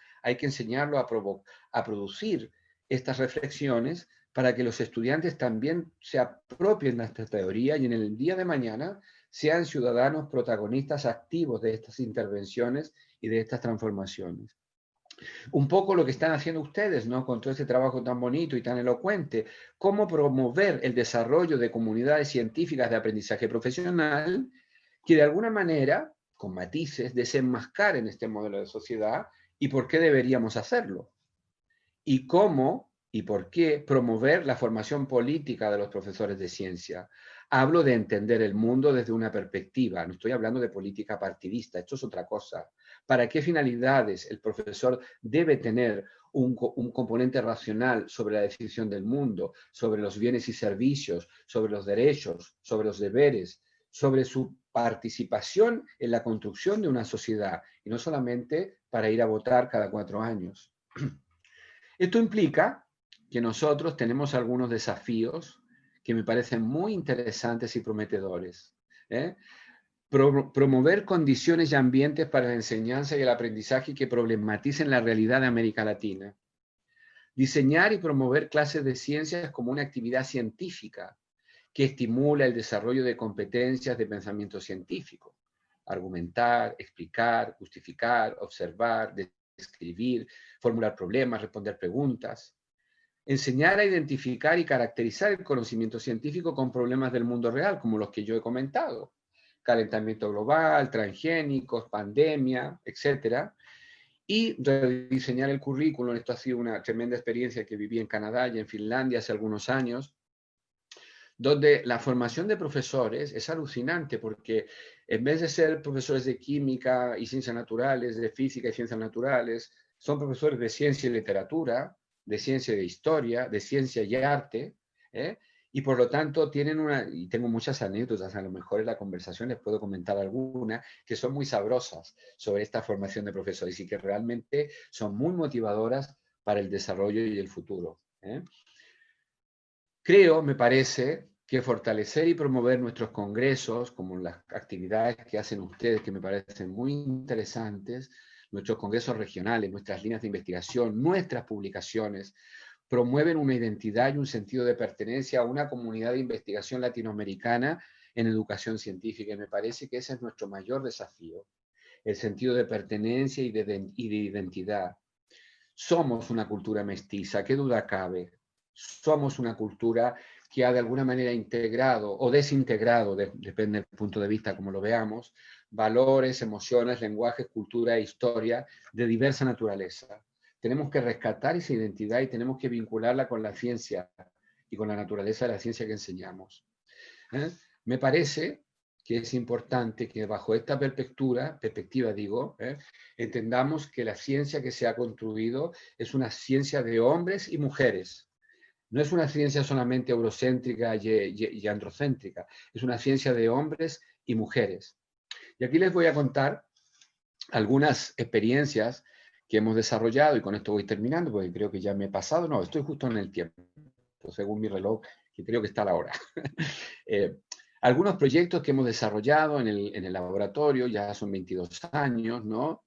a producir estas reflexiones para que los estudiantes también se apropien de esta teoría y en el día de mañana sean ciudadanos protagonistas activos de estas intervenciones y de estas transformaciones. Un poco lo que están haciendo ustedes, ¿no? Con todo este trabajo tan bonito y tan elocuente, cómo promover el desarrollo de comunidades científicas de aprendizaje profesional que de alguna manera, con matices, desenmascaren este modelo de sociedad y por qué deberíamos hacerlo. Y cómo y por qué promover la formación política de los profesores de ciencia. Hablo de entender el mundo desde una perspectiva, no estoy hablando de política partidista, esto es otra cosa. ¿Para qué finalidades el profesor debe tener un componente racional sobre la definición del mundo, sobre los bienes y servicios, sobre los derechos, sobre los deberes, sobre su participación en la construcción de una sociedad, y no solamente para ir a votar cada 4 años? Esto implica que nosotros tenemos algunos desafíos que me parecen muy interesantes y prometedores. Promover condiciones y ambientes para la enseñanza y el aprendizaje que problematicen la realidad de América Latina. Diseñar y promover clases de ciencias como una actividad científica que estimula el desarrollo de competencias de pensamiento científico. Argumentar, explicar, justificar, observar, describir, formular problemas, responder preguntas. Enseñar a identificar y caracterizar el conocimiento científico con problemas del mundo real, como los que yo he comentado. Calentamiento global, transgénicos, pandemia, etc. Y rediseñar el currículum. Esto ha sido una tremenda experiencia que viví en Canadá y en Finlandia hace algunos años, donde la formación de profesores es alucinante porque en vez de ser profesores de química y ciencias naturales, de física y ciencias naturales, son profesores de ciencia y literatura, de ciencia y de historia, de ciencia y arte, y por lo tanto tienen y tengo muchas anécdotas, a lo mejor en la conversación les puedo comentar algunas, que son muy sabrosas sobre esta formación de profesores y que realmente son muy motivadoras para el desarrollo y el futuro. Creo, me parece, que fortalecer y promover nuestros congresos, como las actividades que hacen ustedes, que me parecen muy interesantes, nuestros congresos regionales, nuestras líneas de investigación, nuestras publicaciones, promueven una identidad y un sentido de pertenencia a una comunidad de investigación latinoamericana en educación científica. Y me parece que ese es nuestro mayor desafío, el sentido de pertenencia y de identidad. Somos una cultura mestiza, qué duda cabe. Somos una cultura que ha de alguna manera integrado o desintegrado, depende del punto de vista como lo veamos, valores, emociones, lenguajes, cultura e historia de diversa naturaleza. Tenemos que rescatar esa identidad y tenemos que vincularla con la ciencia y con la naturaleza de la ciencia que enseñamos. Me parece que es importante que bajo esta perspectiva entendamos que la ciencia que se ha construido es una ciencia de hombres y mujeres. No es una ciencia solamente eurocéntrica y androcéntrica, es una ciencia de hombres y mujeres. Y aquí les voy a contar algunas experiencias que hemos desarrollado, y con esto voy terminando, porque creo que ya me he pasado, no, estoy justo en el tiempo, según mi reloj, que creo que está a la hora. Algunos proyectos que hemos desarrollado en el laboratorio, ya son 22 años, ¿no?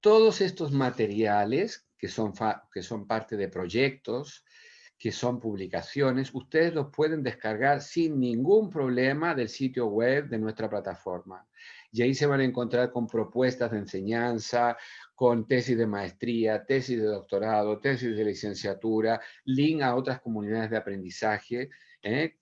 Todos estos materiales que son parte de proyectos, que son publicaciones, ustedes los pueden descargar sin ningún problema del sitio web de nuestra plataforma. Y ahí se van a encontrar con propuestas de enseñanza, con tesis de maestría, tesis de doctorado, tesis de licenciatura, link a otras comunidades de aprendizaje,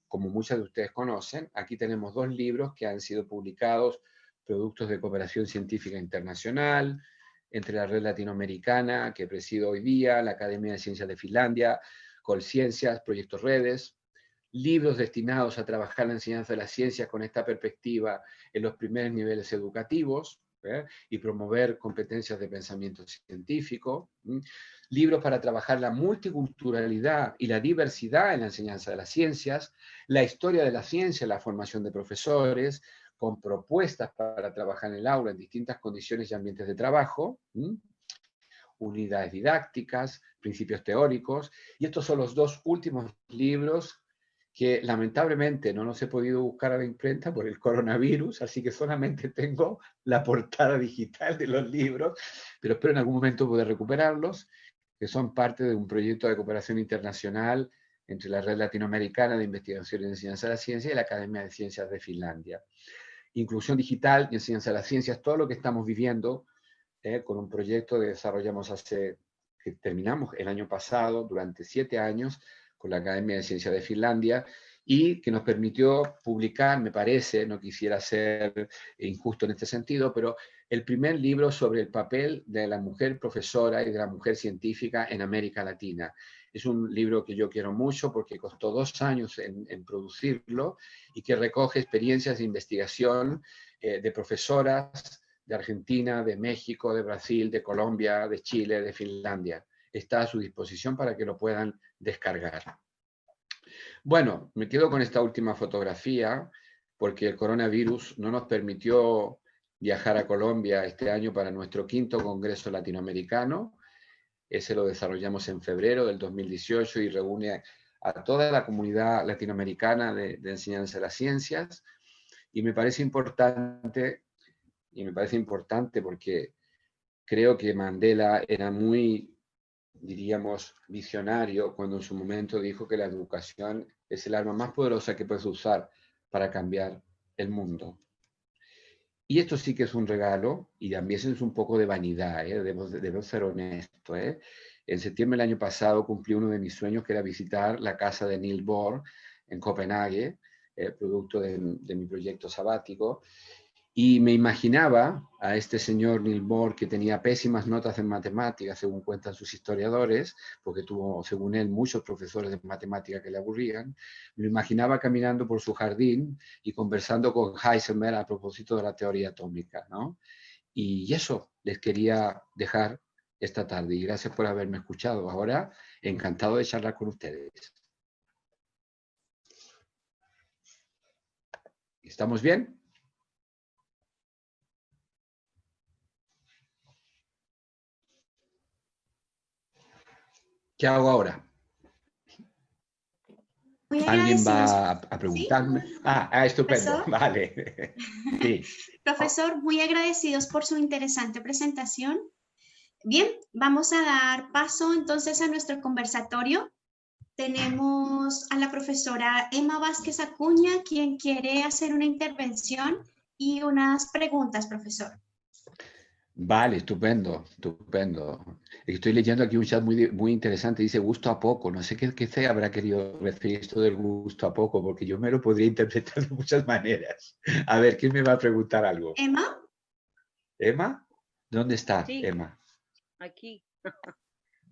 como muchas de ustedes conocen. Aquí tenemos 2 libros que han sido publicados, productos de cooperación científica internacional, entre la red latinoamericana que presido hoy día, la Academia de Ciencias de Finlandia, Colciencias, Proyectos Redes, libros destinados a trabajar la enseñanza de las ciencias con esta perspectiva en los primeros niveles educativos, y promover competencias de pensamiento científico, libros para trabajar la multiculturalidad y la diversidad en la enseñanza de las ciencias, la historia de la ciencia, la formación de profesores, con propuestas para trabajar en el aula en distintas condiciones y ambientes de trabajo, unidades didácticas, principios teóricos, y estos son los 2 últimos libros que lamentablemente no nos he podido buscar a la imprenta por el coronavirus, así que solamente tengo la portada digital de los libros, pero espero en algún momento poder recuperarlos, que son parte de un proyecto de cooperación internacional entre la Red Latinoamericana de Investigación y Enseñanza de la Ciencia y la Academia de Ciencias de Finlandia. Inclusión digital y enseñanza de las ciencias, todo lo que estamos viviendo con un proyecto que desarrollamos que terminamos el año pasado, durante 7 años, con la Academia de Ciencias de Finlandia, y que nos permitió publicar, me parece, no quisiera ser injusto en este sentido, pero el primer libro sobre el papel de la mujer profesora y de la mujer científica en América Latina. Es un libro que yo quiero mucho porque costó 2 años en producirlo y que recoge experiencias de investigación de profesoras de Argentina, de México, de Brasil, de Colombia, de Chile, de Finlandia. Está a su disposición para que lo puedan descargar. Bueno, me quedo con esta última fotografía porque el coronavirus no nos permitió viajar a Colombia este año para nuestro 5º Congreso Latinoamericano. Ese lo desarrollamos en febrero del 2018 y reúne a toda la comunidad latinoamericana de enseñanza de las ciencias. Y me parece importante porque creo que Mandela era muy, diríamos, visionario cuando en su momento dijo que la educación es el arma más poderosa que puedes usar para cambiar el mundo. Y esto sí que es un regalo, y también es un poco de vanidad, debo ser honesto. En septiembre del año pasado cumplí uno de mis sueños, que era visitar la casa de Niels Bohr en Copenhague, producto de mi proyecto sabático, y me imaginaba a este señor Niels Bohr, que tenía pésimas notas en matemáticas, según cuentan sus historiadores, porque tuvo, según él, muchos profesores de matemáticas que le aburrían. Me imaginaba caminando por su jardín y conversando con Heisenberg a propósito de la teoría atómica, ¿no? Y eso les quería dejar esta tarde. Y gracias por haberme escuchado. Ahora, encantado de charlar con ustedes. ¿Estamos bien? ¿Qué hago ahora? ¿Alguien va a preguntarme? ¿Sí? Estupendo. ¿Profesor? Vale. Sí. Profesor, muy agradecidos por su interesante presentación. Bien, vamos a dar paso entonces a nuestro conversatorio. Tenemos a la profesora Emma Vázquez Acuña, quien quiere hacer una intervención y unas preguntas, profesor. Vale, estupendo, estupendo. Estoy leyendo aquí un chat muy interesante, dice gusto a poco. No sé qué se habrá querido referir esto del gusto a poco, porque yo me lo podría interpretar de muchas maneras. A ver, ¿quién me va a preguntar algo? ¿Emma? ¿Emma? ¿Dónde está, sí, Emma? Aquí.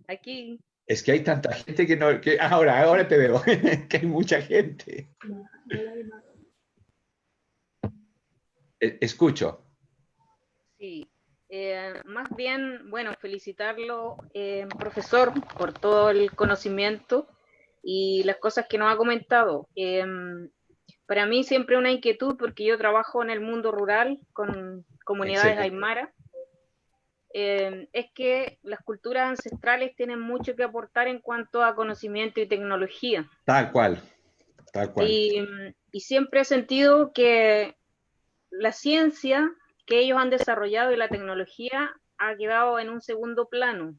Aquí. Es que hay tanta gente que no... ahora te veo, que hay mucha gente. Escucho. Sí. Más bien, bueno, felicitarlo, profesor, por todo el conocimiento y las cosas que nos ha comentado. Para mí siempre una inquietud, porque yo trabajo en el mundo rural con comunidades aymara, es que las culturas ancestrales tienen mucho que aportar en cuanto a conocimiento y tecnología. Tal cual, tal cual. Y siempre he sentido que la ciencia que ellos han desarrollado y la tecnología ha quedado en un segundo plano,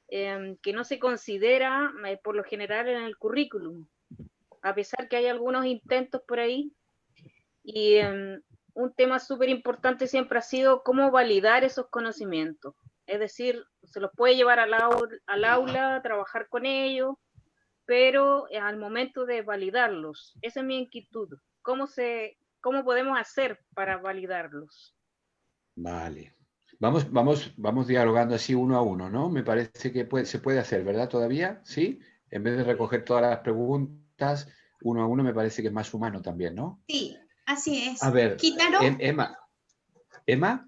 que no se considera por lo general en el currículum, a pesar que hay algunos intentos por ahí. Y un tema súper importante siempre ha sido cómo validar esos conocimientos. Es decir, se los puede llevar al aula, trabajar con ellos, pero al momento de validarlos, esa es mi inquietud. ¿Cómo podemos hacer para validarlos? Vale. Vamos dialogando así uno a uno, ¿no? Me parece que se puede hacer, ¿verdad? ¿Todavía? ¿Sí? En vez de recoger todas las preguntas, uno a uno me parece que es más humano también, ¿no? Sí, así es. A ver, Quítalo. Emma,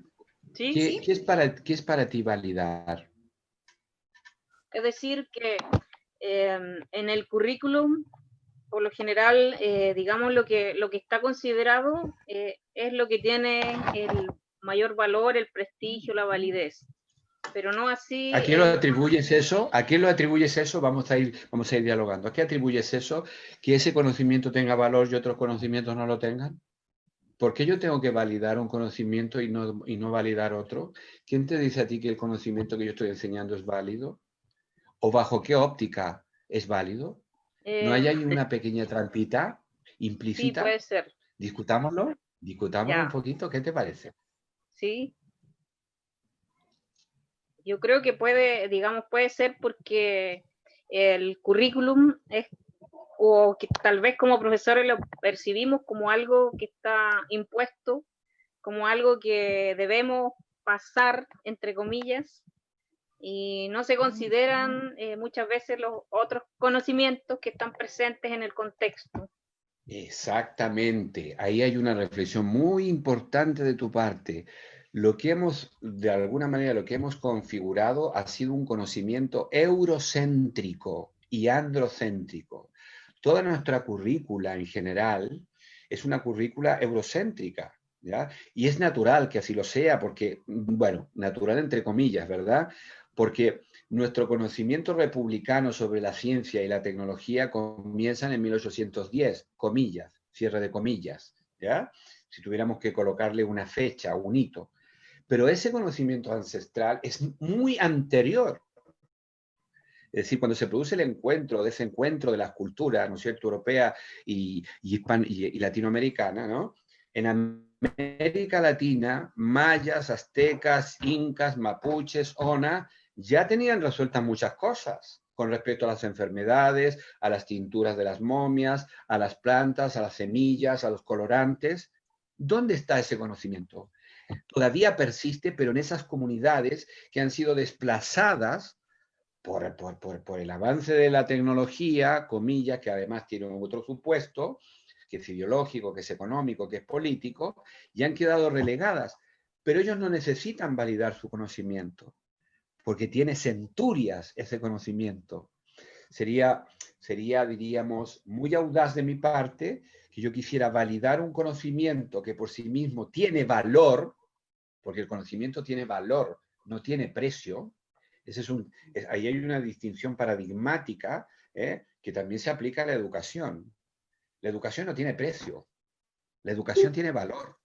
¿Sí? ¿qué es para ti validar? Es decir, que en el currículum, por lo general, digamos, lo que está considerado es lo que tiene el mayor valor, el prestigio, la validez. pero no así. ¿A quién lo atribuyes eso? ¿A quién lo atribuyes eso? Vamos a ir dialogando. ¿A qué atribuyes eso? Que ese conocimiento tenga valor y otros conocimientos no lo tengan. ¿Por qué yo tengo que validar un conocimiento y no validar otro? ¿Quién te dice a ti que el conocimiento que yo estoy enseñando es válido? ¿O bajo qué óptica es válido? ¿No hay ahí una pequeña trampita implícita? Sí, puede ser. Discutámoslo Ya. un poquito. ¿Qué te parece? Sí. Yo creo que puede ser porque el currículum es, o que tal vez como profesores lo percibimos como algo que está impuesto, como algo que debemos pasar, entre comillas, y no se consideran muchas veces los otros conocimientos que están presentes en el contexto. Exactamente. Ahí hay una reflexión muy importante de tu parte. De alguna manera, lo que hemos configurado ha sido un conocimiento eurocéntrico y androcéntrico. Toda nuestra currícula en general es una currícula eurocéntrica, ¿ya? Y es natural que así lo sea, porque, bueno, natural entre comillas, ¿verdad? Porque nuestro conocimiento republicano sobre la ciencia y la tecnología comienzan en 1810, comillas, cierre de comillas, ¿ya? Si tuviéramos que colocarle una fecha, un hito. Pero ese conocimiento ancestral es muy anterior. Es decir, cuando se produce el encuentro, ese encuentro de las culturas, ¿no es cierto?, europea y latinoamericana, ¿no? En América Latina, mayas, aztecas, incas, mapuches, ona, ya tenían resueltas muchas cosas con respecto a las enfermedades, a las tinturas de las momias, a las plantas, a las semillas, a los colorantes. ¿Dónde está ese conocimiento? Todavía persiste, pero en esas comunidades que han sido desplazadas por el avance de la tecnología, comillas, que además tiene otro supuesto, que es ideológico, que es económico, que es político, y han quedado relegadas. Pero ellos no necesitan validar su conocimiento, porque tiene centurias ese conocimiento. Sería, diríamos, muy audaz de mi parte que yo quisiera validar un conocimiento que por sí mismo tiene valor, porque el conocimiento tiene valor, no tiene precio. Ahí hay una distinción paradigmática que también se aplica a la educación. La educación no tiene precio, la educación tiene valor.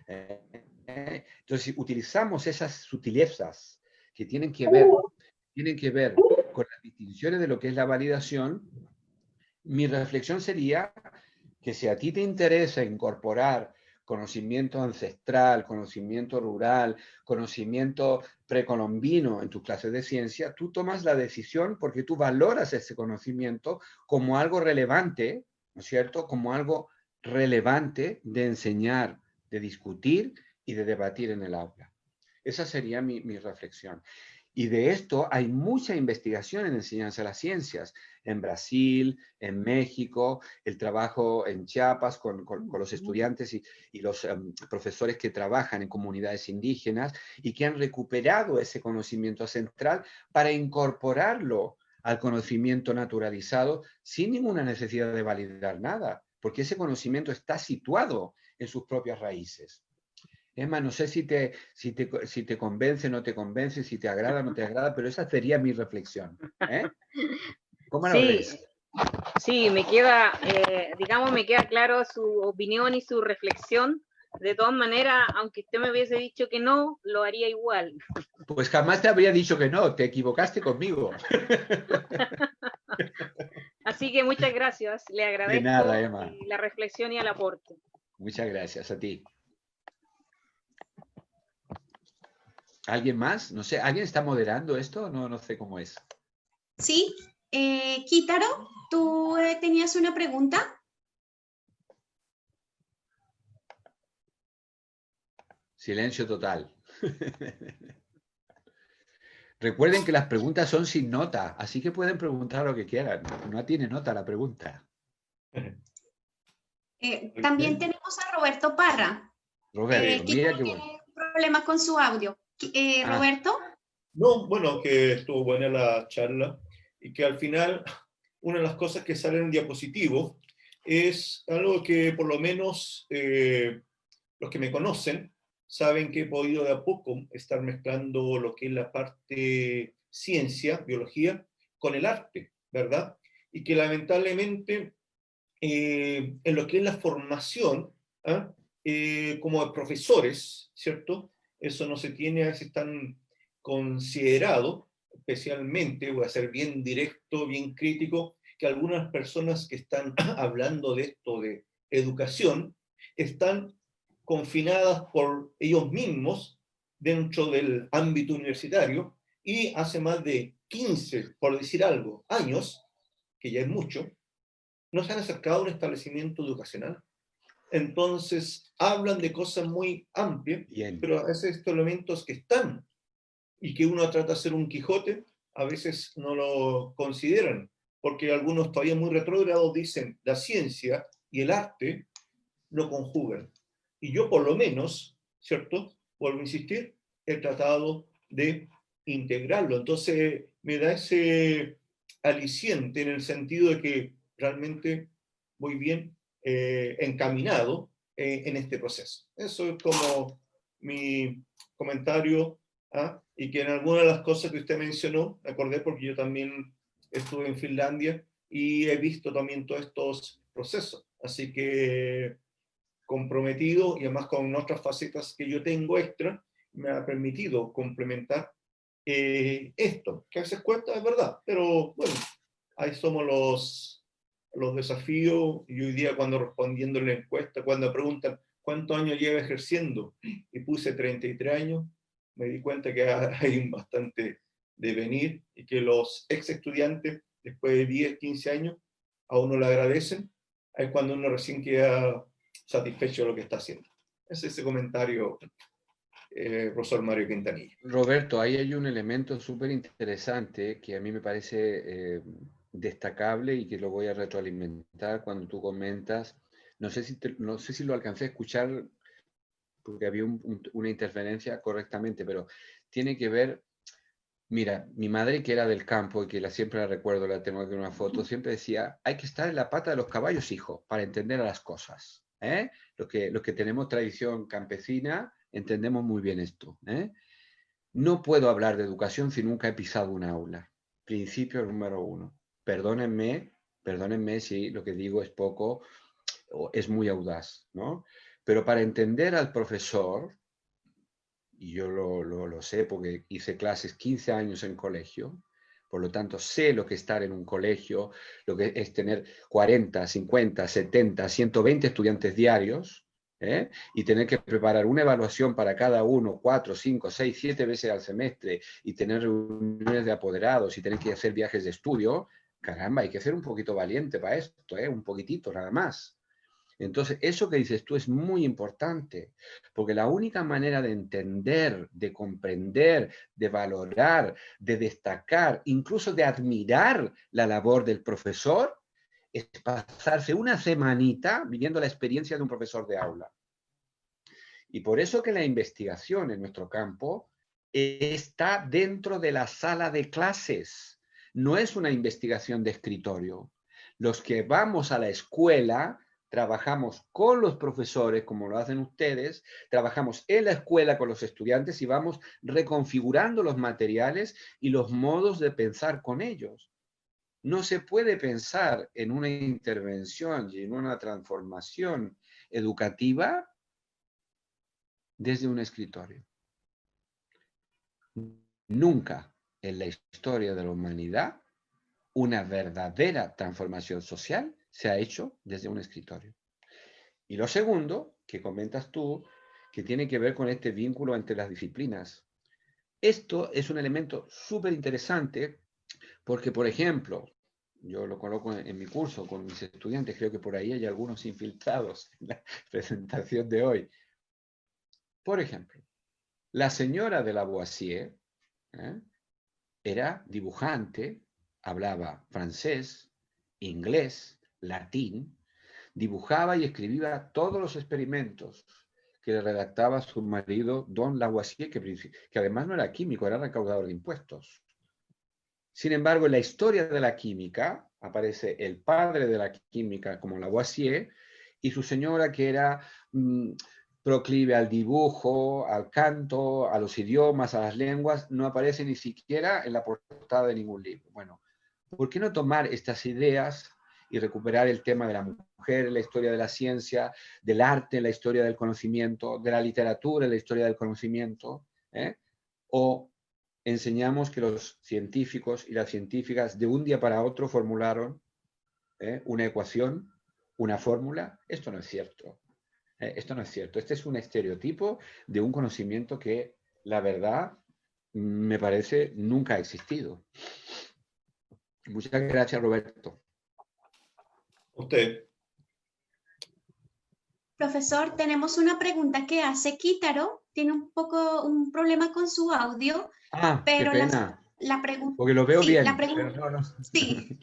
Entonces, si utilizamos esas sutilezas que tienen que ver con las distinciones de lo que es la validación, mi reflexión sería que si a ti te interesa incorporar conocimiento ancestral, conocimiento rural, conocimiento precolombino en tus clases de ciencia, tú tomas la decisión porque tú valoras ese conocimiento como algo relevante, ¿no es cierto?, como algo relevante de enseñar, de discutir y de debatir en el aula. Esa sería mi reflexión. Y de esto hay mucha investigación en enseñanza de las ciencias, en Brasil, en México, el trabajo en Chiapas con los estudiantes y los profesores que trabajan en comunidades indígenas y que han recuperado ese conocimiento ancestral para incorporarlo al conocimiento naturalizado sin ninguna necesidad de validar nada, porque ese conocimiento está situado en sus propias raíces. Emma, no sé si te convence, no te convence, si te agrada, no te agrada, pero esa sería mi reflexión. ¿Cómo lo ves? Sí, me queda claro su opinión y su reflexión. De todas maneras, aunque usted me hubiese dicho que no, lo haría igual. Pues jamás te habría dicho que no, te equivocaste conmigo. Así que muchas gracias, le agradezco. De nada, Emma. La reflexión y el aporte. Muchas gracias a ti. ¿Alguien más? No sé, ¿alguien está moderando esto? No sé cómo es. Sí, Kitaro, ¿tú tenías una pregunta? Silencio total. Recuerden que las preguntas son sin nota, así que pueden preguntar lo que quieran. No tiene nota la pregunta. También tenemos a Roberto Parra. Roberto, mira qué bueno. Tiene un problema con su audio. Roberto. No, bueno, que estuvo buena la charla y que al final una de las cosas que sale en el diapositivo es algo que por lo menos los que me conocen saben que he podido de a poco estar mezclando lo que es la parte ciencia, biología, con el arte, ¿verdad? Y que lamentablemente en lo que es la formación, ¿ah? Como de profesores, ¿cierto? Eso no se tiene a veces tan considerado, especialmente, voy a ser bien directo, bien crítico, que algunas personas que están hablando de esto de educación están confinadas por ellos mismos dentro del ámbito universitario y hace más de 15, por decir algo, años, que ya es mucho, no se han acercado a un establecimiento educacional. Entonces, hablan de cosas muy amplias, Bien. pero a veces estos elementos que están y que uno trata de hacer un Quijote, a veces no lo consideran, porque algunos todavía muy retrógrados dicen la ciencia y el arte lo conjugan. Y yo por lo menos, ¿cierto? Vuelvo a insistir, he tratado de integrarlo. Entonces me da ese aliciente en el sentido de que realmente voy bien encaminado en este proceso. Eso es como mi comentario, ¿ah? Y que en algunas de las cosas que usted mencionó, me acordé porque yo también estuve en Finlandia y he visto también todos estos procesos. Así que comprometido y además con otras facetas que yo tengo extra, me ha permitido complementar esto, que a veces cuesta, es verdad, pero bueno, ahí somos los desafíos. Y hoy día cuando respondiendo en la encuesta, cuando preguntan cuántos años lleva ejerciendo, y puse 33 años, me di cuenta que hay bastante devenir y que los ex estudiantes, después de 10, 15 años, a uno le agradecen, es cuando uno recién queda satisfecho de lo que está haciendo. Es ese comentario, profesor Mario Quintanilla. Roberto, ahí hay un elemento súper interesante que a mí me parece destacable y que lo voy a retroalimentar cuando tú comentas. No sé si lo alcancé a escuchar porque había una interferencia correctamente, pero tiene que ver. Mira, mi madre, que era del campo y que siempre la recuerdo, la tengo aquí en una foto, siempre decía, hay que estar en la pata de los caballos, hijo, para entender a las cosas. Los que tenemos tradición campesina entendemos muy bien esto. No puedo hablar de educación si nunca he pisado un aula. Principio número 1. Perdónenme si lo que digo es poco o es muy audaz, ¿no? Pero para entender al profesor, y yo lo sé porque hice clases 15 años en colegio, por lo tanto sé lo que es estar en un colegio, lo que es tener 40, 50, 70, 120 estudiantes diarios, y tener que preparar una evaluación para cada uno 4, 5, 6, 7 veces al semestre, y tener reuniones de apoderados, y tener que hacer viajes de estudio. Caramba, hay que ser un poquito valiente para esto, un poquitito nada más. Entonces, eso que dices tú es muy importante, porque la única manera de entender, de comprender, de valorar, de destacar, incluso de admirar la labor del profesor, es pasarse una semanita viviendo la experiencia de un profesor de aula. Y por eso que la investigación en nuestro campo está dentro de la sala de clases. No es una investigación de escritorio. Los que vamos a la escuela trabajamos con los profesores, como lo hacen ustedes, trabajamos en la escuela con los estudiantes y vamos reconfigurando los materiales y los modos de pensar con ellos. No se puede pensar en una intervención y en una transformación educativa desde un escritorio. Nunca en la historia de la humanidad una verdadera transformación social se ha hecho desde un escritorio. Y lo segundo, que comentas tú, que tiene que ver con este vínculo entre las disciplinas. Esto es un elemento súper interesante porque, por ejemplo, yo lo coloco en mi curso con mis estudiantes, creo que por ahí hay algunos infiltrados en la presentación de hoy. Por ejemplo, la señora de Lavoisier era dibujante, hablaba francés, inglés, latín, dibujaba y escribía todos los experimentos que le redactaba su marido, don Lavoisier, que además no era químico, era recaudador de impuestos. Sin embargo, en la historia de la química aparece el padre de la química como Lavoisier y su señora que era proclive al dibujo, al canto, a los idiomas, a las lenguas, no aparece ni siquiera en la portada de ningún libro. Bueno, ¿por qué no tomar estas ideas y recuperar el tema de la mujer en la historia de la ciencia, del arte en la historia del conocimiento, de la literatura en la historia del conocimiento? O enseñamos que los científicos y las científicas de un día para otro formularon una ecuación, una fórmula. Esto no es cierto. Esto no es cierto. Este es un estereotipo de un conocimiento que, la verdad, me parece nunca ha existido. Muchas gracias, Roberto. Usted. Profesor, tenemos una pregunta que hace Kitaro. Tiene un problema con su audio. Pero qué pena. La pregunta, porque lo veo sí, bien. Sí.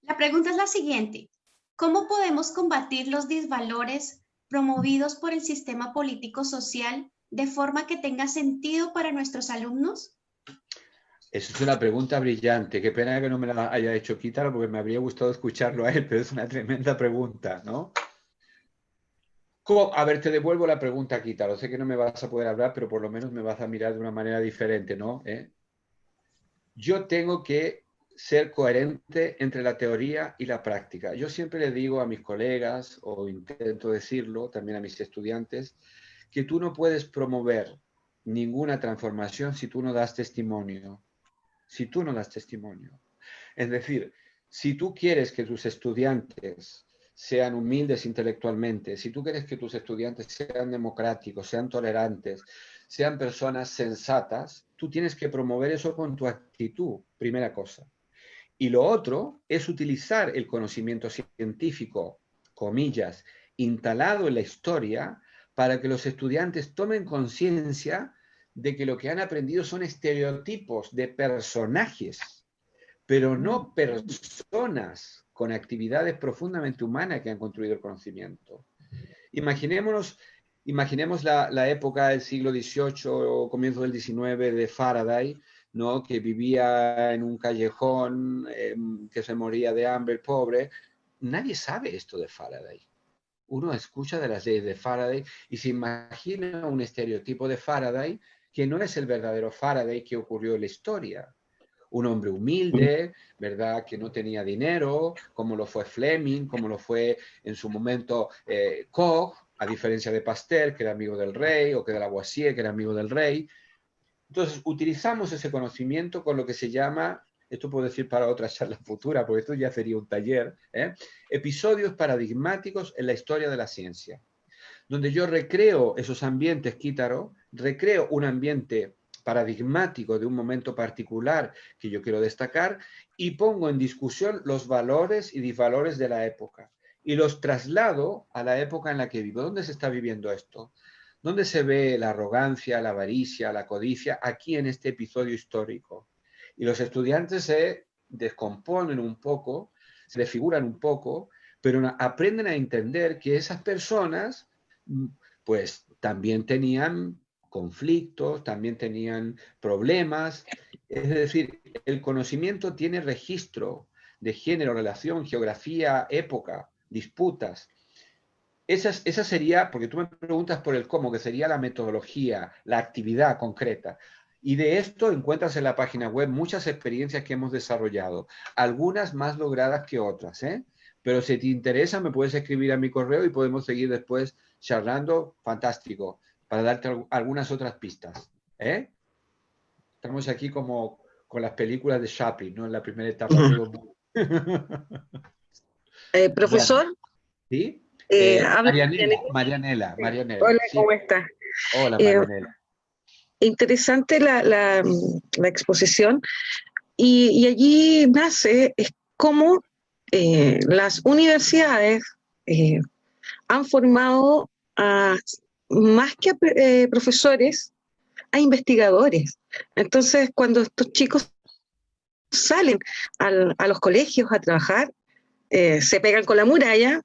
La pregunta es la siguiente. ¿Cómo podemos combatir los disvalores promovidos por el sistema político-social de forma que tenga sentido para nuestros alumnos? Esa es una pregunta brillante. Qué pena que no me la haya hecho Kitaro, porque me habría gustado escucharlo a él, pero es una tremenda pregunta, ¿no? A ver, te devuelvo la pregunta, Kitaro. Sé que no me vas a poder hablar, pero por lo menos me vas a mirar de una manera diferente, ¿no? Yo tengo que ser coherente entre la teoría y la práctica. Yo siempre le digo a mis colegas, o intento decirlo también a mis estudiantes, que tú no puedes promover ninguna transformación si tú no das testimonio. Si tú no das testimonio. Es decir, si tú quieres que tus estudiantes sean humildes intelectualmente, si tú quieres que tus estudiantes sean democráticos, sean tolerantes, sean personas sensatas, tú tienes que promover eso con tu actitud, primera cosa. Y lo otro es utilizar el conocimiento científico, comillas, instalado en la historia, para que los estudiantes tomen conciencia de que lo que han aprendido son estereotipos de personajes, pero no personas con actividades profundamente humanas que han construido el conocimiento. Imaginemos la época del siglo XVIII o comienzo del XIX de Faraday, ¿no? Que vivía en un callejón, que se moría de hambre, pobre. Nadie sabe esto de Faraday. Uno escucha de las leyes de Faraday y se imagina un estereotipo de Faraday que no es el verdadero Faraday que ocurrió en la historia. Un hombre humilde, ¿verdad? Que no tenía dinero, como lo fue Fleming, como lo fue en su momento Koch, a diferencia de Pasteur, que era amigo del rey, o que de Lavoisier, que era amigo del rey. Entonces, utilizamos ese conocimiento con lo que se llama, esto puedo decir para otra charla futura, porque esto ya sería un taller, episodios paradigmáticos en la historia de la ciencia, donde yo recreo esos ambientes, Kitaro, recreo un ambiente paradigmático de un momento particular que yo quiero destacar y pongo en discusión los valores y disvalores de la época y los traslado a la época en la que vivo. ¿Dónde se está viviendo esto? ¿Dónde se ve la arrogancia, la avaricia, la codicia? Aquí en este episodio histórico. Y los estudiantes se descomponen un poco, se desfiguran un poco, pero aprenden a entender que esas personas pues también tenían conflictos, también tenían problemas. Es decir, el conocimiento tiene registro de género, relación, geografía, época, disputas. Esa sería, porque tú me preguntas por el cómo, que sería la metodología, la actividad concreta. Y de esto encuentras en la página web muchas experiencias que hemos desarrollado, algunas más logradas que otras, Pero si te interesa, me puedes escribir a mi correo y podemos seguir después charlando. Fantástico, para darte algunas otras pistas. Estamos aquí como con las películas de Chaplin, ¿no? En la primera etapa. Profesor. ¿Sí? Marianela. Hola, sí. ¿Cómo está? Hola, Marianela. Interesante la exposición y allí nace cómo las universidades han formado más que a profesores, a investigadores. Entonces, cuando estos chicos salen a los colegios a trabajar, se pegan con la muralla,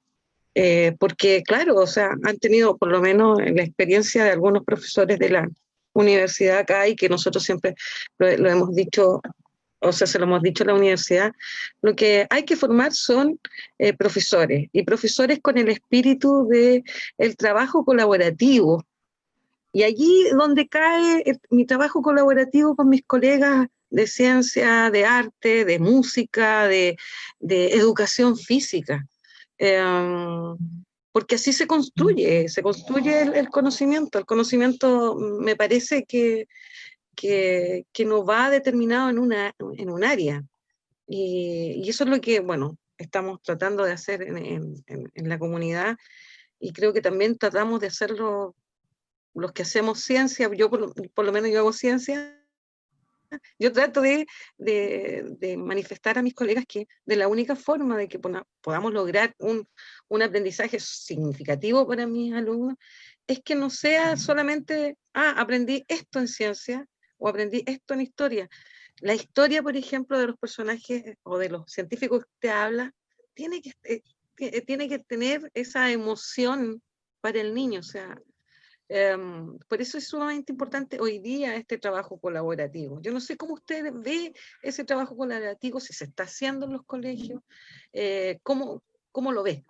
porque claro, o sea, han tenido por lo menos la experiencia de algunos profesores de la universidad acá y que nosotros siempre lo hemos dicho o sea, se lo hemos dicho a la universidad, lo que hay que formar son profesores, y profesores con el espíritu de el trabajo colaborativo. Y allí donde cae mi trabajo colaborativo con mis colegas de ciencia, de arte, de música, de educación física. Porque así se construye el conocimiento. El conocimiento me parece que no va determinado en un área. Y eso es lo que, bueno, estamos tratando de hacer en la comunidad, y creo que también tratamos de hacerlo los que hacemos ciencia. Yo por lo menos yo hago ciencia. Yo trato de manifestar a mis colegas que de la única forma de que podamos lograr un aprendizaje significativo para mis alumnos es que no sea solamente, aprendí esto en ciencia o aprendí esto en historia. La historia, por ejemplo, de los personajes o de los científicos que te habla, tiene que tener esa emoción para el niño. O sea, por eso es sumamente importante hoy día este trabajo colaborativo. Yo no sé cómo usted ve ese trabajo colaborativo, si se está haciendo en los colegios, ¿cómo lo ve?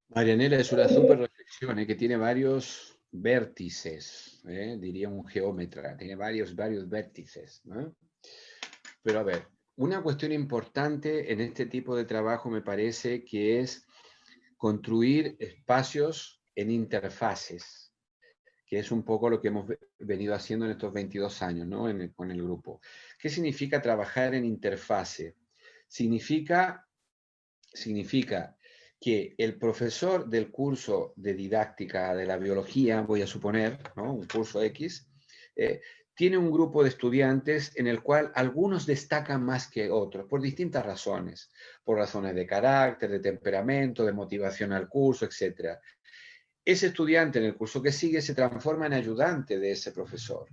Marianela, es una súper reflexión, que tiene varios vértices, diría un geómetra, tiene varios vértices, ¿no? Pero a ver, una cuestión importante en este tipo de trabajo me parece que es construir espacios en interfaces, que es un poco lo que hemos venido haciendo en estos 22 años, ¿no? Con el grupo. ¿Qué significa trabajar en interfase? Significa que el profesor del curso de didáctica de la biología, voy a suponer, ¿no? Un curso X, tiene un grupo de estudiantes en el cual algunos destacan más que otros, por distintas razones, por razones de carácter, de temperamento, de motivación al curso, etc. Ese estudiante en el curso que sigue se transforma en ayudante de ese profesor.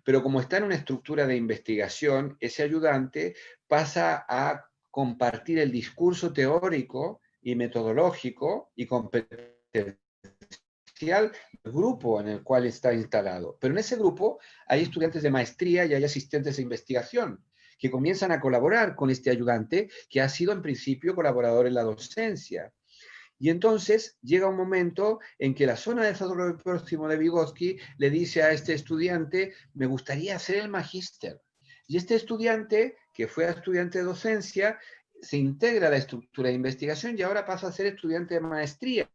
Pero como está en una estructura de investigación, ese ayudante pasa a compartir el discurso teórico y metodológico y competencial del grupo en el cual está instalado. Pero en ese grupo hay estudiantes de maestría y hay asistentes de investigación que comienzan a colaborar con este ayudante que ha sido en principio colaborador en la docencia. Y entonces llega un momento en que la zona de desarrollo próximo de Vygotsky le dice a este estudiante, me gustaría hacer el magíster. Y este estudiante, que fue estudiante de docencia, se integra a la estructura de investigación y ahora pasa a ser estudiante de maestría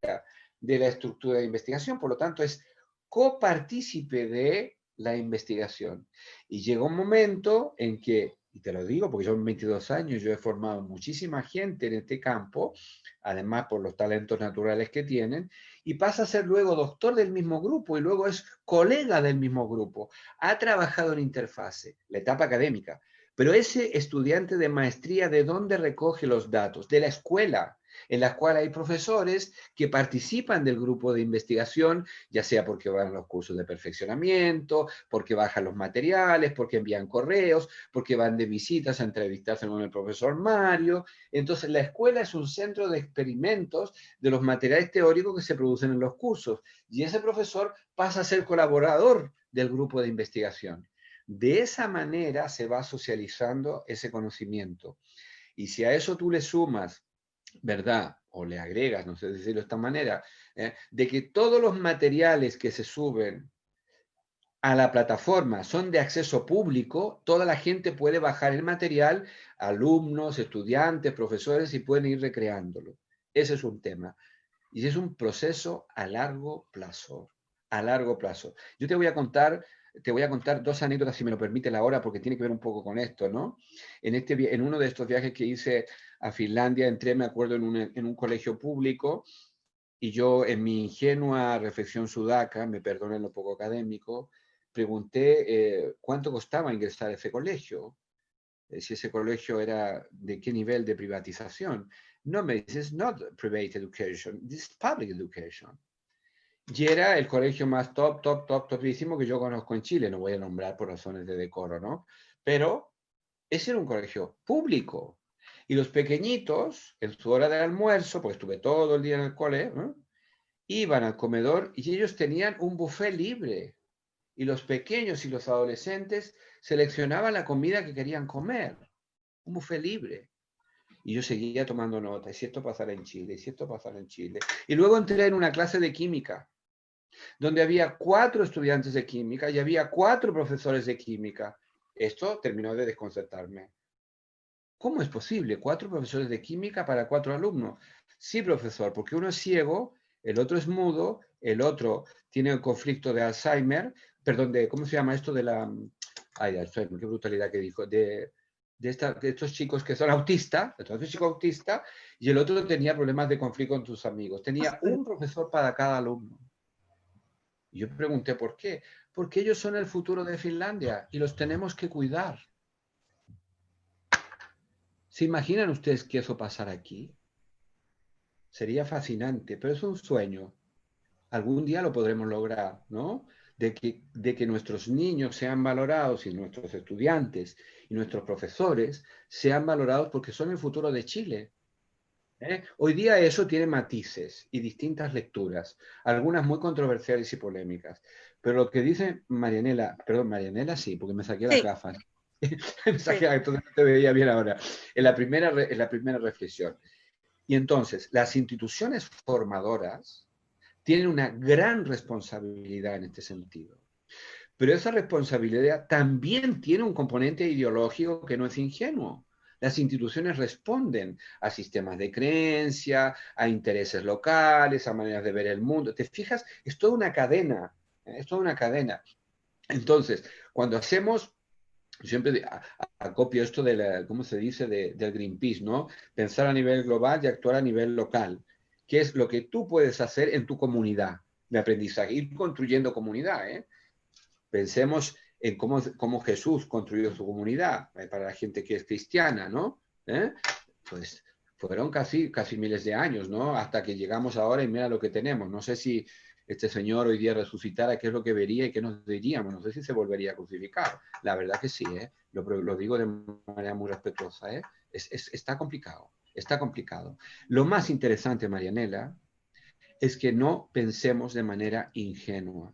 de la estructura de investigación. Por lo tanto, es copartícipe de la investigación. Y llega un momento en que, y te lo digo porque yo en 22 años yo he formado muchísima gente en este campo, además por los talentos naturales que tienen, y pasa a ser luego doctor del mismo grupo y luego es colega del mismo grupo. Ha trabajado en interfase, la etapa académica, pero ese estudiante de maestría, ¿de dónde recoge los datos? De la escuela, en la cual hay profesores que participan del grupo de investigación, ya sea porque van a los cursos de perfeccionamiento, porque bajan los materiales, porque envían correos, porque van de visitas a entrevistarse con el profesor Mario. Entonces, la escuela es un centro de experimentos de los materiales teóricos que se producen en los cursos, y ese profesor pasa a ser colaborador del grupo de investigación. De esa manera se va socializando ese conocimiento. Y si a eso tú le sumas, ¿verdad? O le agregas, no sé decirlo de esta manera, de que todos los materiales que se suben a la plataforma son de acceso público, toda la gente puede bajar el material, alumnos, estudiantes, profesores, y pueden ir recreándolo. Ese es un tema. Y es un proceso a largo plazo. A largo plazo. Yo te voy a contar dos anécdotas, si me lo permite la hora, porque tiene que ver un poco con esto, ¿no? En uno de estos viajes que hice a Finlandia, entré, me acuerdo, en un colegio público, y yo, en mi ingenua reflexión sudaca, me perdonen lo poco académico, pregunté cuánto costaba ingresar a ese colegio, si ese colegio era de qué nivel de privatización. No, me dice, it's not private education, this is public education. Y era el colegio más topísimo que yo conozco en Chile, no voy a nombrar por razones de decoro, ¿no? Pero ese era un colegio público. Y los pequeñitos, en su hora de almuerzo, porque estuve todo el día en el cole, ¿no? Iban al comedor y ellos tenían un buffet libre. y los pequeños y los adolescentes seleccionaban la comida que querían comer, un buffet libre. Y yo seguía tomando nota, y si esto pasara en Chile, y si esto pasara en Chile. Y luego entré en una clase de química, donde había 4 estudiantes de química y había 4 profesores de química. Esto terminó de desconcertarme. ¿Cómo es posible? 4 profesores de química para 4 alumnos. Sí, profesor, porque uno es ciego, el otro es mudo, el otro tiene un conflicto de Alzheimer, perdón, ¿cómo se llama esto de la... Ay, Alzheimer, qué brutalidad que dijo, de estos chicos que son autistas, entonces chico autista, y el otro tenía problemas de conflicto con tus amigos. Tenía un profesor para cada alumno. Y yo pregunté por qué. Porque ellos son el futuro de Finlandia y los tenemos que cuidar. ¿Se imaginan ustedes que eso pasara aquí? Sería fascinante, pero es un sueño. Algún día lo podremos lograr, ¿no? De que nuestros niños sean valorados y nuestros estudiantes y nuestros profesores sean valorados porque son el futuro de Chile. Hoy día eso tiene matices y distintas lecturas, algunas muy controversiales y polémicas. Pero lo que dice Marianela, perdón, Marianela sí, porque me saqué las gafas. Me saqué, entonces no te veía bien ahora. En la primera reflexión. Y entonces, las instituciones formadoras tienen una gran responsabilidad en este sentido. Pero esa responsabilidad también tiene un componente ideológico que no es ingenuo. Las instituciones responden a sistemas de creencia, a intereses locales, a maneras de ver el mundo. ¿Te fijas? Es toda una cadena. Es toda una cadena. Entonces, cuando hacemos, siempre acopio esto de la, ¿cómo se dice? Del Greenpeace, ¿no? Pensar a nivel global y actuar a nivel local. ¿Qué es lo que tú puedes hacer en tu comunidad de aprendizaje? Ir construyendo comunidad, ¿eh? Pensemos en cómo Jesús construyó su comunidad para la gente que es cristiana, ¿no? Pues fueron casi miles de años, ¿no? Hasta que llegamos ahora y mira lo que tenemos. No sé si este Señor hoy día resucitara, qué es lo que vería y qué nos diríamos. No sé si se volvería a crucificar. La verdad que sí, ¿eh? Lo digo de manera muy respetuosa, ¿eh? Está complicado, está complicado. Lo más interesante, Marianela, es que no pensemos de manera ingenua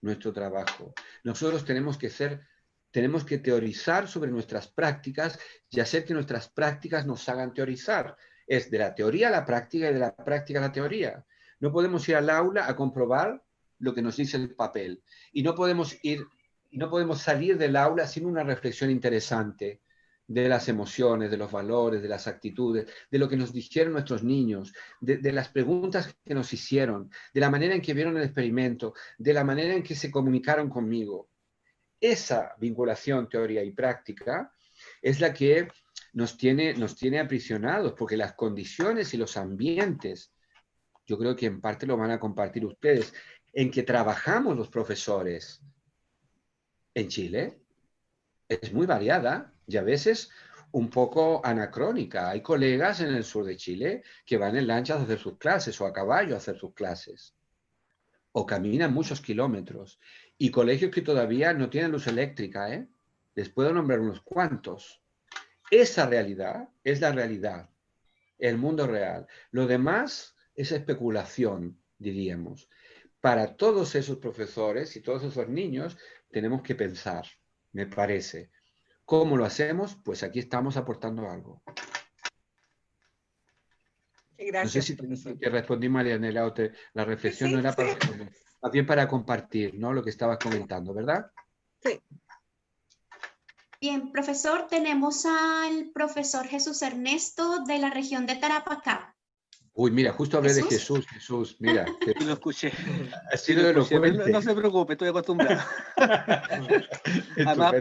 nuestro trabajo. Nosotros tenemos que teorizar sobre nuestras prácticas y hacer que nuestras prácticas nos hagan teorizar. Es de la teoría a la práctica y de la práctica a la teoría. No podemos ir al aula a comprobar lo que nos dice el papel. Y no podemos salir del aula sin una reflexión interesante de las emociones, de los valores, de las actitudes, de lo que nos dijeron nuestros niños, de las preguntas que nos hicieron, de la manera en que vieron el experimento, de la manera en que se comunicaron conmigo. Esa vinculación teoría y práctica es la que nos tiene aprisionados, porque las condiciones y los ambientes, yo creo que en parte lo van a compartir ustedes, en que trabajamos los profesores en Chile, es muy variada y a veces un poco anacrónica. Hay colegas en el sur de Chile que van en lanchas a hacer sus clases o a caballo a hacer sus clases o caminan muchos kilómetros y colegios que todavía no tienen luz eléctrica, ¿eh? Les puedo nombrar unos cuantos. Esa realidad es la realidad, el mundo real. Lo demás es especulación, diríamos. Para todos esos profesores y todos esos niños tenemos que pensar, me parece. ¿Cómo lo hacemos? Pues aquí estamos aportando algo. Gracias, no sé si te respondí, Marianela, o la reflexión no era para responder, más bien para compartir, ¿no? Lo que estabas comentando, ¿verdad? Sí. Bien, profesor, tenemos al profesor Jesús Ernesto de la región de Tarapacá. Uy, mira, justo hablé de Jesús, mira. Sí, lo escuché. Ha sido elocuente. No se preocupe, estoy acostumbrado. Además,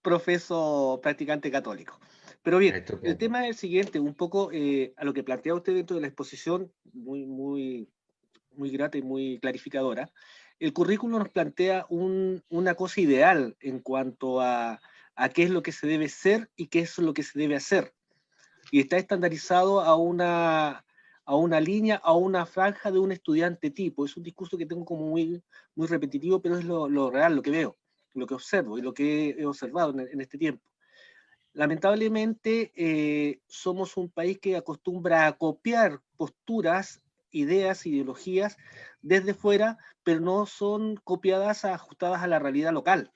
profeso practicante católico. Pero bien, el tema es el siguiente, un poco a lo que plantea usted dentro de la exposición, muy grata y muy clarificadora. El currículum nos plantea una cosa ideal en cuanto a qué es lo que se debe ser y qué es lo que se debe hacer. Y está estandarizado a una línea, a una franja de un estudiante tipo. Es un discurso que tengo como muy repetitivo, pero es lo real, lo que veo, lo que observo y lo que he observado en este tiempo. Lamentablemente, somos un país que acostumbra a copiar posturas ideas, ideologías desde fuera, pero no son copiadas, ajustadas a la realidad local.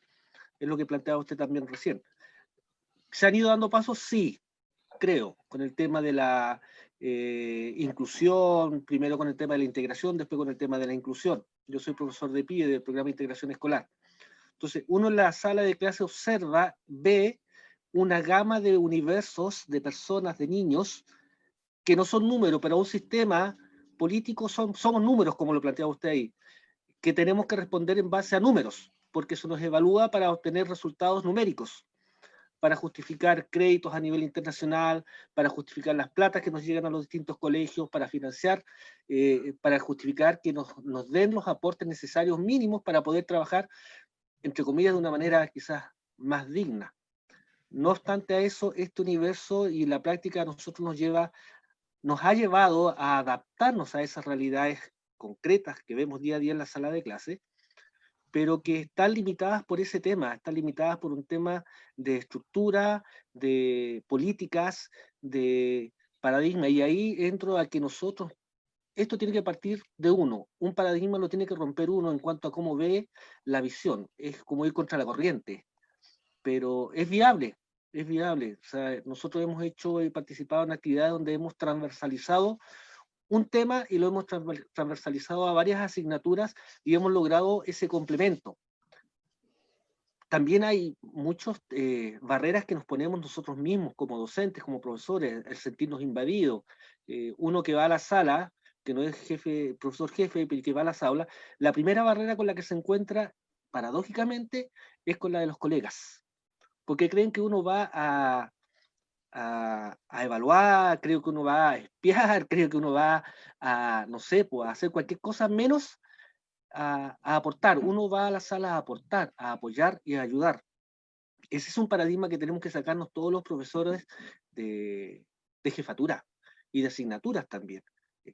Es lo que planteaba usted también recién. ¿Se han ido dando pasos? Sí, creo, con el tema de la inclusión, primero con el tema de la integración, después con el tema de la inclusión. Yo soy profesor de PIE, del programa de integración escolar. Entonces, uno en la sala de clase observa, ve una gama de universos, de personas, de niños, que no son números, pero un sistema político somos números, como lo planteaba usted ahí, que tenemos que responder en base a números, porque eso nos evalúa para obtener resultados numéricos, para justificar créditos a nivel internacional, para justificar las platas que nos llegan a los distintos colegios, para financiar, para justificar que nos den los aportes necesarios mínimos para poder trabajar, entre comillas, de una manera quizás más digna. No obstante a eso, este universo y la práctica a nosotros nos ha llevado a adaptarnos a esas realidades concretas que vemos día a día en la sala de clase, pero que están limitadas por ese tema, están limitadas por un tema de estructura, de políticas, de paradigma, y ahí entro a que nosotros, esto tiene que partir de uno, un paradigma lo tiene que romper uno en cuanto a cómo ve la visión, es como ir contra la corriente, pero es viable, es viable. O sea, nosotros hemos hecho y participado en actividades donde hemos transversalizado un tema y lo hemos transversalizado a varias asignaturas y hemos logrado ese complemento. También hay muchas barreras que nos ponemos nosotros mismos como docentes, como profesores, el sentirnos invadidos. Uno que va a la sala, que no es jefe, profesor jefe, pero que va a las aulas, la primera barrera con la que se encuentra, paradójicamente, es con la de los colegas. Porque creen que uno va a evaluar, creo que uno va a espiar, creo que uno va a, no sé, pues a hacer cualquier cosa menos a aportar. Uno va a la sala a aportar, a apoyar y a ayudar. Ese es un paradigma que tenemos que sacarnos todos los profesores de jefatura y de asignaturas también.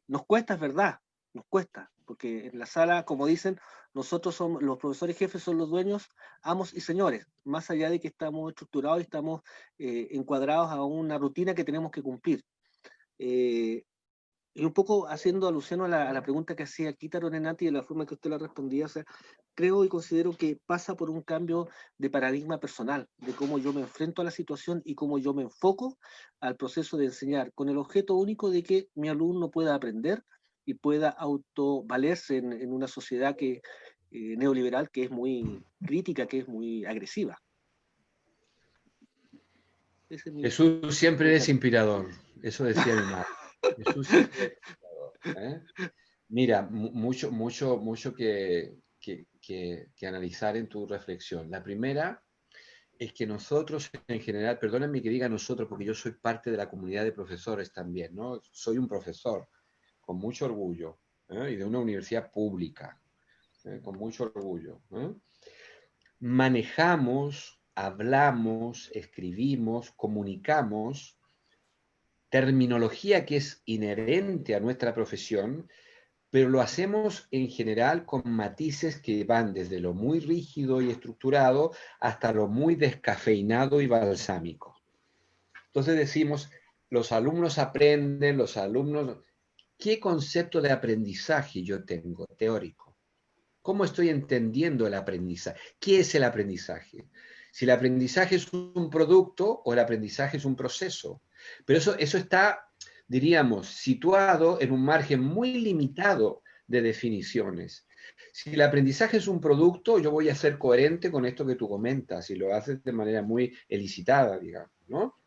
Nos cuesta, es verdad, nos cuesta, porque en la sala, como dicen, nosotros somos, los profesores jefes son los dueños, amos y señores, más allá de que estamos estructurados y estamos encuadrados a una rutina que tenemos que cumplir. Y un poco haciendo alusión a la pregunta que hacía Kitaro Renati y de la forma que usted la respondía, o sea, creo y considero que pasa por un cambio de paradigma personal, de cómo yo me enfrento a la situación y cómo yo me enfoco al proceso de enseñar, con el objeto único de que mi alumno pueda aprender y pueda autovalerse en una sociedad que, neoliberal que es muy crítica, que es muy agresiva. Jesús siempre es inspirador, eso decía mi madre. Jesús siempre es inspirador, ¿eh? Mira, mucho que analizar en tu reflexión. La primera es que nosotros en general, perdónenme que diga nosotros porque yo soy parte de la comunidad de profesores también, ¿no? Soy un profesor con mucho orgullo, ¿eh? Y de una universidad pública, con mucho orgullo, ¿eh? Manejamos, hablamos, escribimos, comunicamos terminología que es inherente a nuestra profesión, pero lo hacemos en general con matices que van desde lo muy rígido y estructurado hasta lo muy descafeinado y balsámico. Entonces decimos, los alumnos aprenden, los alumnos... ¿Qué concepto de aprendizaje yo tengo, teórico? ¿Cómo estoy entendiendo el aprendizaje? ¿Qué es el aprendizaje? Si el aprendizaje es un producto o el aprendizaje es un proceso. Pero eso está, diríamos, situado en un margen muy limitado de definiciones. Si el aprendizaje es un producto, yo voy a ser coherente con esto que tú comentas y lo haces de manera muy elicitada, digamos, ¿no?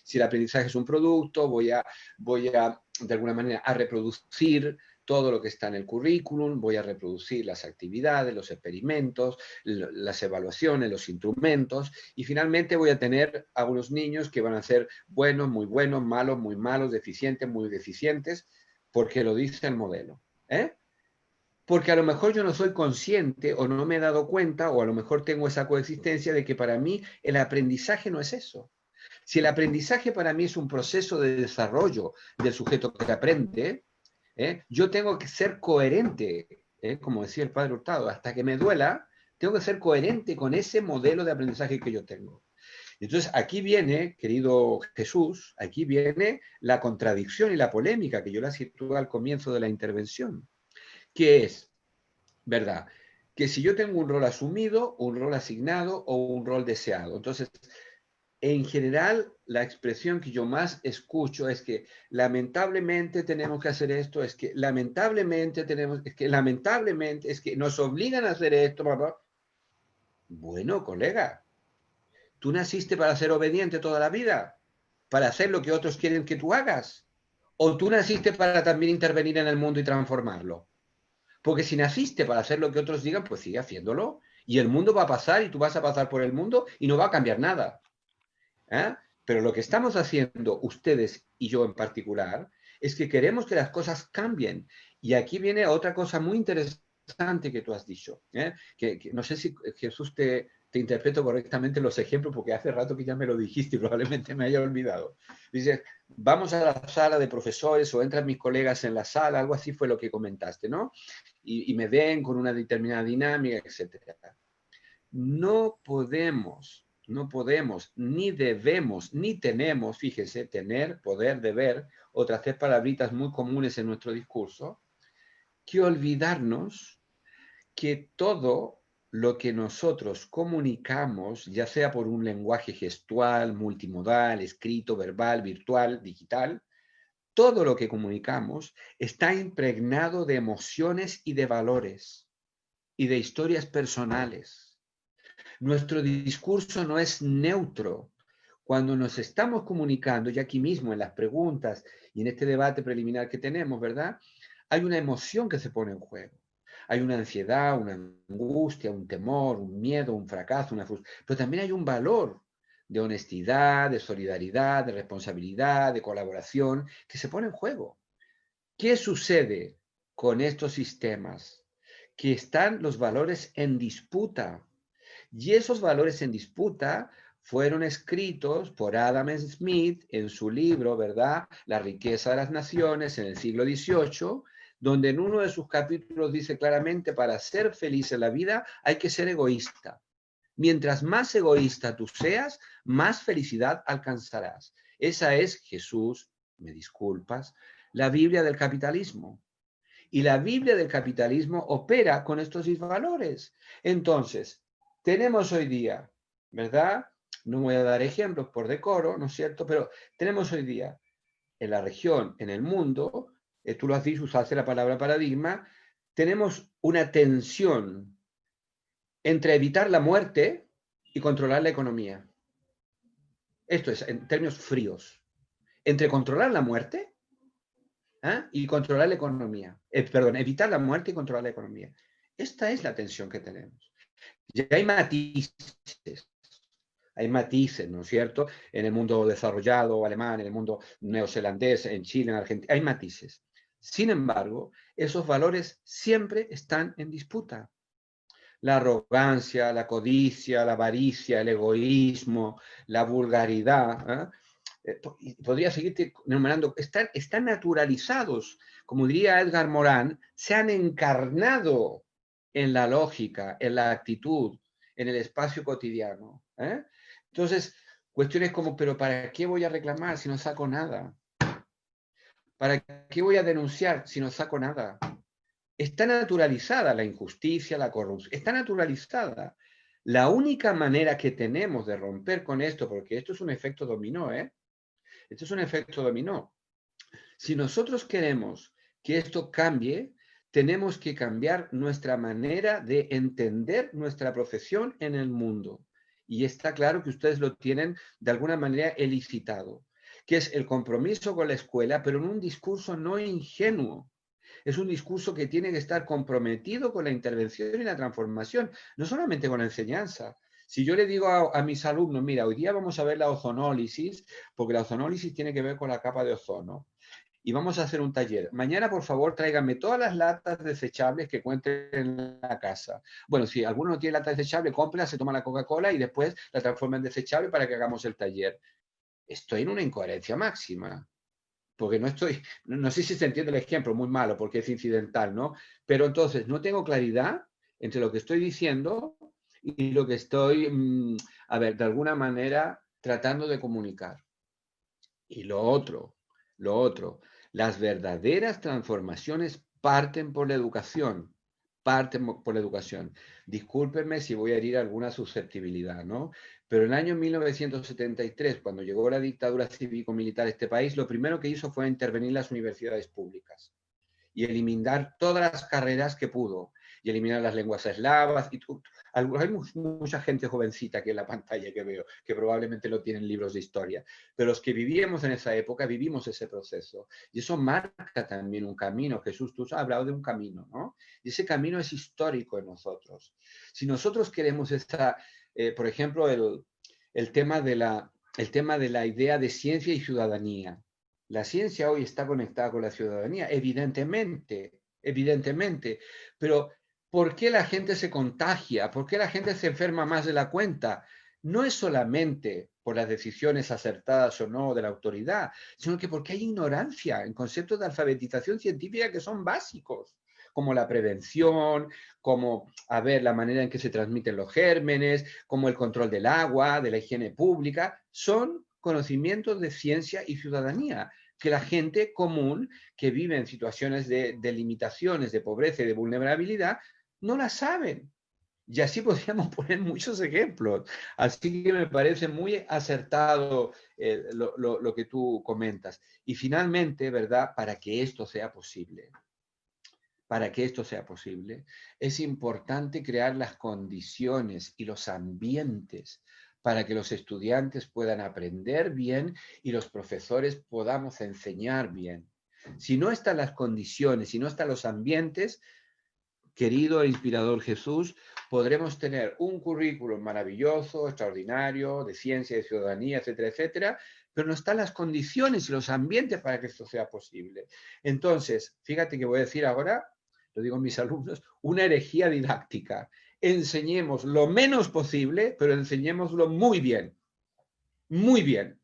Si el aprendizaje es un producto, voy a de alguna manera, a reproducir todo lo que está en el currículum, voy a reproducir las actividades, los experimentos, las evaluaciones, los instrumentos, y finalmente voy a tener a unos niños que van a ser buenos, malos, muy malos, deficientes, muy deficientes, porque lo dice el modelo, ¿eh? Porque a lo mejor yo no soy consciente o no me he dado cuenta, o a lo mejor tengo esa coexistencia de que para mí el aprendizaje no es eso. Si el aprendizaje para mí es un proceso de desarrollo del sujeto que aprende, yo tengo que ser coherente, como decía el padre Hurtado, hasta que me duela, tengo que ser coherente con ese modelo de aprendizaje que yo tengo. Entonces, aquí viene, querido Jesús, aquí viene la contradicción y la polémica que yo la situé al comienzo de la intervención, que es, ¿verdad?, que si yo tengo un rol asumido, un rol asignado o un rol deseado. Entonces, en general, la expresión que yo más escucho es que lamentablemente tenemos que hacer esto, es que lamentablemente tenemos, es que lamentablemente, es que nos obligan a hacer esto, papá. Bueno, colega, tú naciste para ser obediente toda la vida, para hacer lo que otros quieren que tú hagas, o tú naciste para también intervenir en el mundo y transformarlo. Porque si naciste para hacer lo que otros digan, pues sigue haciéndolo, y el mundo va a pasar y tú vas a pasar por el mundo y no va a cambiar nada. ¿Eh? Pero lo que estamos haciendo, ustedes y yo en particular, es que queremos que las cosas cambien. Y aquí viene otra cosa muy interesante que tú has dicho. Que no sé si, Jesús, te interpreto correctamente los ejemplos, porque hace rato que ya me lo dijiste y probablemente me haya olvidado. Dices, vamos a la sala de profesores o entran mis colegas en la sala, algo así fue lo que comentaste, ¿no? Y me ven con una determinada dinámica, etc. No podemos, ni debemos, ni tenemos, fíjese, tener, poder, deber, otras tres palabritas muy comunes en nuestro discurso, que olvidarnos que todo lo que nosotros comunicamos, ya sea por un lenguaje gestual, multimodal, escrito, verbal, virtual, digital, todo lo que comunicamos está impregnado de emociones y de valores y de historias personales. Nuestro discurso no es neutro. Cuando nos estamos comunicando, y aquí mismo en las preguntas y en este debate preliminar que tenemos, ¿verdad?, hay una emoción que se pone en juego. Hay una ansiedad, una angustia, un temor, un miedo, un fracaso, una frustración. Pero también hay un valor de honestidad, de solidaridad, de responsabilidad, de colaboración, que se pone en juego. ¿Qué sucede con estos sistemas? Que están los valores en disputa. Y esos valores en disputa fueron escritos por Adam Smith en su libro, ¿verdad?, La riqueza de las naciones, en el siglo XVIII, donde en uno de sus capítulos dice claramente, para ser feliz en la vida hay que ser egoísta. Mientras más egoísta tú seas, más felicidad alcanzarás. Esa es, Jesús, me disculpas, la Biblia del capitalismo. Y la Biblia del capitalismo opera con estos valores. Entonces, tenemos hoy día, ¿verdad? No voy a dar ejemplos por decoro, ¿no es cierto? Pero tenemos hoy día en la región, en el mundo, tú lo has dicho, usaste la palabra paradigma, tenemos una tensión entre evitar la muerte y controlar la economía. Esto es, en términos fríos. Entre controlar la muerte y controlar la economía. Perdón, evitar la muerte y controlar la economía. Esta es la tensión que tenemos. Y hay matices, ¿no es cierto? En el mundo desarrollado alemán, en el mundo neozelandés, en Chile, en Argentina, hay matices. Sin embargo, esos valores siempre están en disputa. La arrogancia, la codicia, la avaricia, el egoísmo, la vulgaridad, podría seguirte enumerando, están naturalizados, como diría Edgar Morin, se han encarnado en la lógica, en la actitud, en el espacio cotidiano. Entonces, cuestiones como, pero ¿para qué voy a reclamar si no saco nada? ¿Para qué voy a denunciar si no saco nada? Está naturalizada la injusticia, la corrupción, está naturalizada. La única manera que tenemos de romper con esto, porque esto es un efecto dominó, esto es un efecto dominó. Si nosotros queremos que esto cambie, tenemos que cambiar nuestra manera de entender nuestra profesión en el mundo. Y está claro que ustedes lo tienen de alguna manera elicitado, que es el compromiso con la escuela, pero en un discurso no ingenuo. Es un discurso que tiene que estar comprometido con la intervención y la transformación, no solamente con la enseñanza. Si yo le digo a mis alumnos, mira, hoy día vamos a ver la ozonólisis, porque la ozonólisis tiene que ver con la capa de ozono, y vamos a hacer un taller. Mañana, por favor, tráiganme todas las latas desechables que encuentren en la casa. Bueno, si alguno no tiene lata desechable, cómprela, se toma la Coca-Cola y después la transforma en desechable para que hagamos el taller. Estoy en una incoherencia máxima. Porque no sé si se entiende el ejemplo, muy malo, porque es incidental, ¿no? Pero entonces no tengo claridad entre lo que estoy diciendo y lo que estoy, de alguna manera tratando de comunicar. Y lo otro, las verdaderas transformaciones parten por la educación. Discúlpenme si voy a herir alguna susceptibilidad, ¿no? Pero en el año 1973, cuando llegó la dictadura cívico-militar a este país, lo primero que hizo fue intervenir las universidades públicas y eliminar todas las carreras que pudo, y eliminar las lenguas eslavas. Hay mucha gente jovencita aquí en la pantalla que veo, que probablemente no tienen libros de historia, pero los que vivíamos en esa época vivimos ese proceso, y eso marca también un camino. Jesús, tú has hablado de un camino, ¿no? Y ese camino es histórico en nosotros. Si nosotros queremos por ejemplo, el tema de la idea de ciencia y ciudadanía. La ciencia hoy está conectada con la ciudadanía, evidentemente, pero ¿por qué la gente se contagia? ¿Por qué la gente se enferma más de la cuenta? No es solamente por las decisiones acertadas o no de la autoridad, sino que porque hay ignorancia en conceptos de alfabetización científica que son básicos, como la prevención, como, la manera en que se transmiten los gérmenes, como el control del agua, de la higiene pública. Son conocimientos de ciencia y ciudadanía que la gente común que vive en situaciones de limitaciones, de pobreza y de vulnerabilidad, no la saben. Y así podríamos poner muchos ejemplos. Así que me parece muy acertado lo que tú comentas. Y finalmente, ¿verdad? Para que esto sea posible, es importante crear las condiciones y los ambientes para que los estudiantes puedan aprender bien y los profesores podamos enseñar bien. Si no están las condiciones, si no están los ambientes, querido e inspirador Jesús, podremos tener un currículum maravilloso, extraordinario, de ciencia, de ciudadanía, etcétera, etcétera, pero no están las condiciones y los ambientes para que esto sea posible. Entonces, fíjate que voy a decir ahora, lo digo a mis alumnos, una herejía didáctica. Enseñemos lo menos posible, pero enseñémoslo muy bien. Muy bien.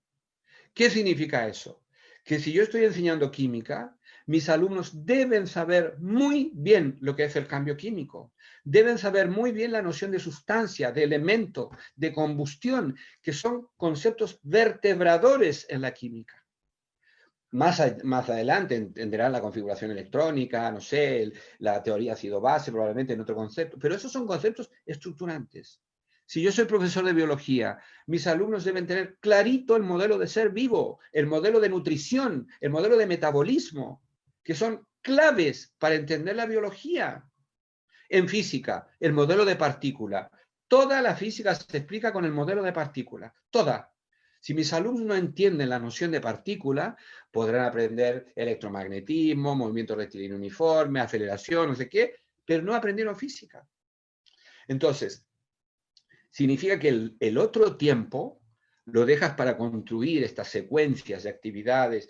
¿Qué significa eso? Que si yo estoy enseñando química, mis alumnos deben saber muy bien lo que es el cambio químico. Deben saber muy bien la noción de sustancia, de elemento, de combustión, que son conceptos vertebradores en la química. Más adelante entenderán la configuración electrónica, no sé, la teoría ácido-base, probablemente en otro concepto, pero esos son conceptos estructurantes. Si yo soy profesor de biología, mis alumnos deben tener clarito el modelo de ser vivo, el modelo de nutrición, el modelo de metabolismo, que son claves para entender la biología. En física, el modelo de partícula. Toda la física se explica con el modelo de partícula, toda. Si mis alumnos no entienden la noción de partícula, podrán aprender electromagnetismo, movimiento rectilíneo uniforme, aceleración, no sé qué, pero no aprendieron física. Entonces, significa que el otro tiempo lo dejas para construir estas secuencias de actividades,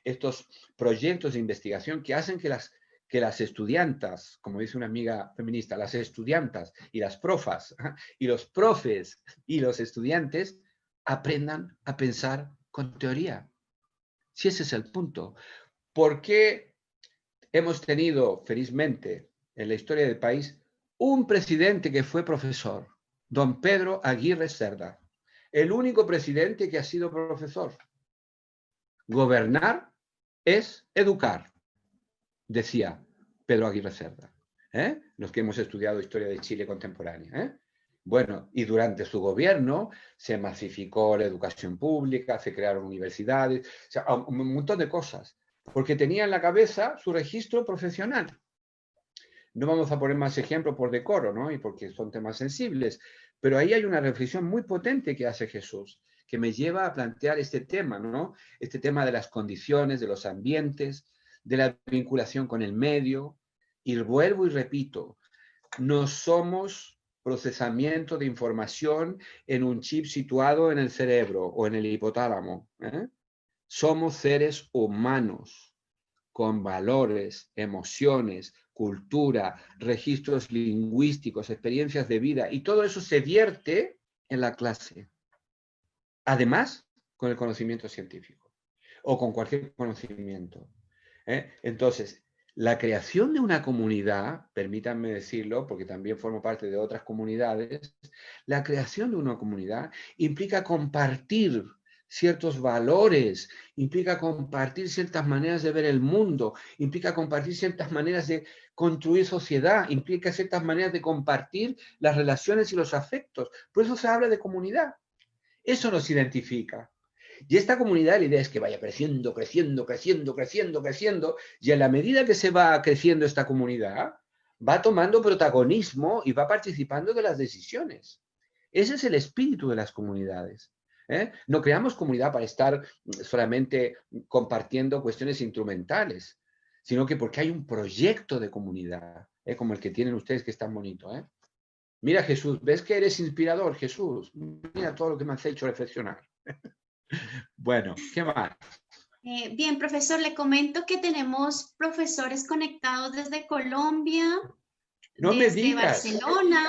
estos proyectos de investigación que hacen que las estudiantas, como dice una amiga feminista, las estudiantas y las profas, y los profes y los estudiantes aprendan a pensar con teoría. Si ese es el punto. ¿Por qué hemos tenido, felizmente, en la historia del país, un presidente que fue profesor? Don Pedro Aguirre Cerda, el único presidente que ha sido profesor. Gobernar es educar, decía Pedro Aguirre Cerda, los que hemos estudiado historia de Chile contemporánea. Bueno, y durante su gobierno se masificó la educación pública, se crearon universidades, o sea, un montón de cosas, porque tenía en la cabeza su registro profesional. No vamos a poner más ejemplos por decoro, ¿no? Y porque son temas sensibles, pero ahí hay una reflexión muy potente que hace Jesús, que me lleva a plantear este tema, ¿no? Este tema de las condiciones, de los ambientes, de la vinculación con el medio. Y vuelvo y repito, no somos procesamiento de información en un chip situado en el cerebro o en el hipotálamo. Somos seres humanos con valores, emociones, cultura, registros lingüísticos, experiencias de vida, y todo eso se vierte en la clase. Además, con el conocimiento científico o con cualquier conocimiento. Entonces, La creación de una comunidad, permítanme decirlo, porque también formo parte de otras comunidades, la creación de una comunidad implica compartir ciertos valores, implica compartir ciertas maneras de ver el mundo, implica compartir ciertas maneras de construir sociedad, implica ciertas maneras de compartir las relaciones y los afectos. Por eso se habla de comunidad. Eso nos identifica. Y esta comunidad, la idea es que vaya creciendo, creciendo, creciendo, creciendo, creciendo, y a la medida que se va creciendo esta comunidad, va tomando protagonismo y va participando de las decisiones. Ese es el espíritu de las comunidades. No creamos comunidad para estar solamente compartiendo cuestiones instrumentales, sino que porque hay un proyecto de comunidad, como el que tienen ustedes, que es tan bonito. Mira, Jesús, ¿ves que eres inspirador, Jesús? Mira todo lo que me has hecho reflexionar. Bueno, ¿qué más? Bien, profesor, le comento que tenemos profesores conectados desde Colombia, no desde me digas. Barcelona.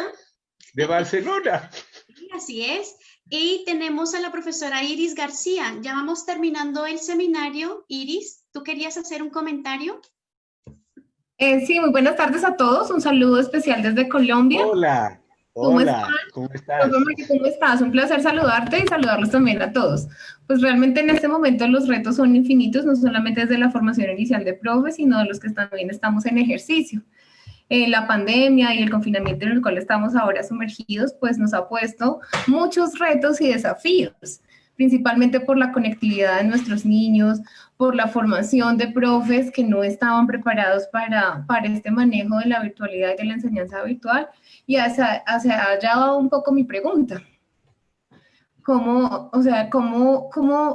De Barcelona. Sí, así es. Y tenemos a la profesora Iris García. Ya vamos terminando el seminario. Iris, ¿tú querías hacer un comentario? Sí, muy buenas tardes a todos. Un saludo especial desde Colombia. Hola. Hola, ¿cómo estás? ¿Cómo estás? Un placer saludarte y saludarlos también a todos. Pues realmente en este momento los retos son infinitos, no solamente desde la formación inicial de profes, sino de los que también estamos en ejercicio. La pandemia y el confinamiento en el cual estamos ahora sumergidos, pues nos ha puesto muchos retos y desafíos, principalmente por la conectividad de nuestros niños, por la formación de profes que no estaban preparados para este manejo de la virtualidad y de la enseñanza virtual. Y hacia allá va un poco mi pregunta. ¿Cómo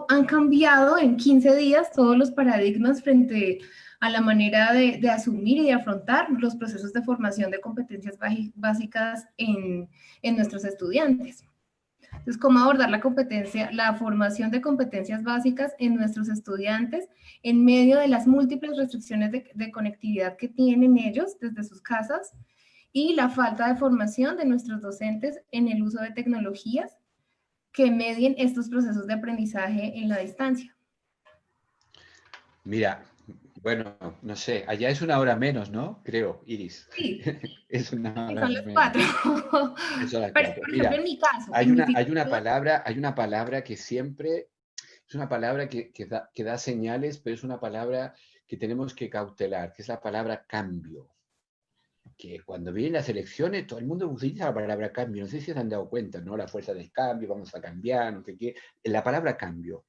han cambiado en 15 días todos los paradigmas frente a la manera de asumir y de afrontar los procesos de formación de competencias básicas en nuestros estudiantes? Entonces, ¿cómo abordar la formación de competencias básicas en nuestros estudiantes en medio de las múltiples restricciones de conectividad que tienen ellos desde sus casas y la falta de formación de nuestros docentes en el uso de tecnologías que medien estos procesos de aprendizaje en la distancia? Mira, bueno, no sé, allá es una hora menos, ¿no? Creo, Iris. Sí. Es una hora son las menos. 4. Son las 4. Pero, por ejemplo, en mi caso. Hay una palabra que siempre, es una palabra que da señales, pero es una palabra que tenemos que cautelar, que es la palabra cambio. Que cuando vienen las elecciones, todo el mundo utiliza la palabra cambio. No sé si se han dado cuenta, ¿no? La fuerza del cambio, vamos a cambiar, no sé qué. La palabra cambio.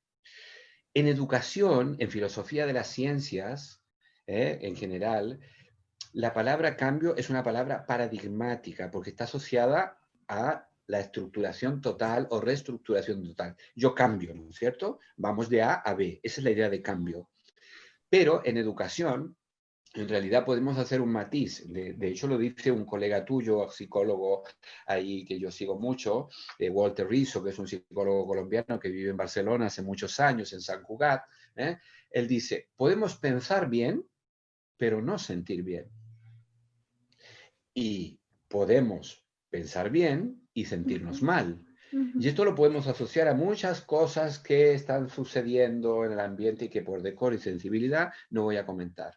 En educación, en filosofía de las ciencias, en general, la palabra cambio es una palabra paradigmática porque está asociada a la estructuración total o reestructuración total. Yo cambio, ¿no es cierto? Vamos de A a B. Esa es la idea de cambio. Pero en educación, en realidad podemos hacer un matiz. De hecho, lo dice un colega tuyo, psicólogo ahí que yo sigo mucho, Walter Rizzo, que es un psicólogo colombiano que vive en Barcelona hace muchos años, en Sant Cugat. Él dice, podemos pensar bien, pero no sentir bien. Y podemos pensar bien y sentirnos mal. Y esto lo podemos asociar a muchas cosas que están sucediendo en el ambiente y que por decoro y sensibilidad no voy a comentar.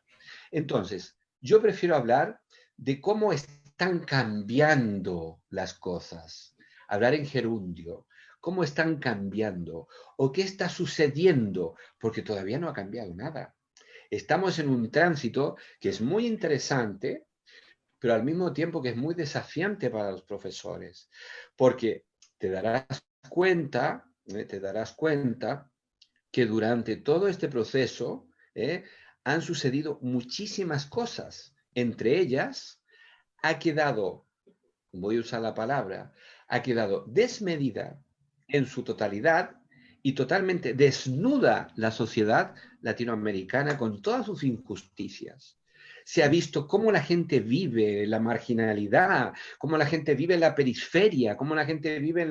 Entonces, yo prefiero hablar de cómo están cambiando las cosas, hablar en gerundio, cómo están cambiando o qué está sucediendo, porque todavía no ha cambiado nada. Estamos en un tránsito que es muy interesante, pero al mismo tiempo que es muy desafiante para los profesores, porque te darás cuenta que durante todo este proceso han sucedido muchísimas cosas. Entre ellas, ha quedado, voy a usar la palabra, ha quedado desmedida en su totalidad y totalmente desnuda la sociedad latinoamericana con todas sus injusticias. Se ha visto cómo la gente vive la marginalidad, cómo la gente vive la periferia, cómo la gente vive en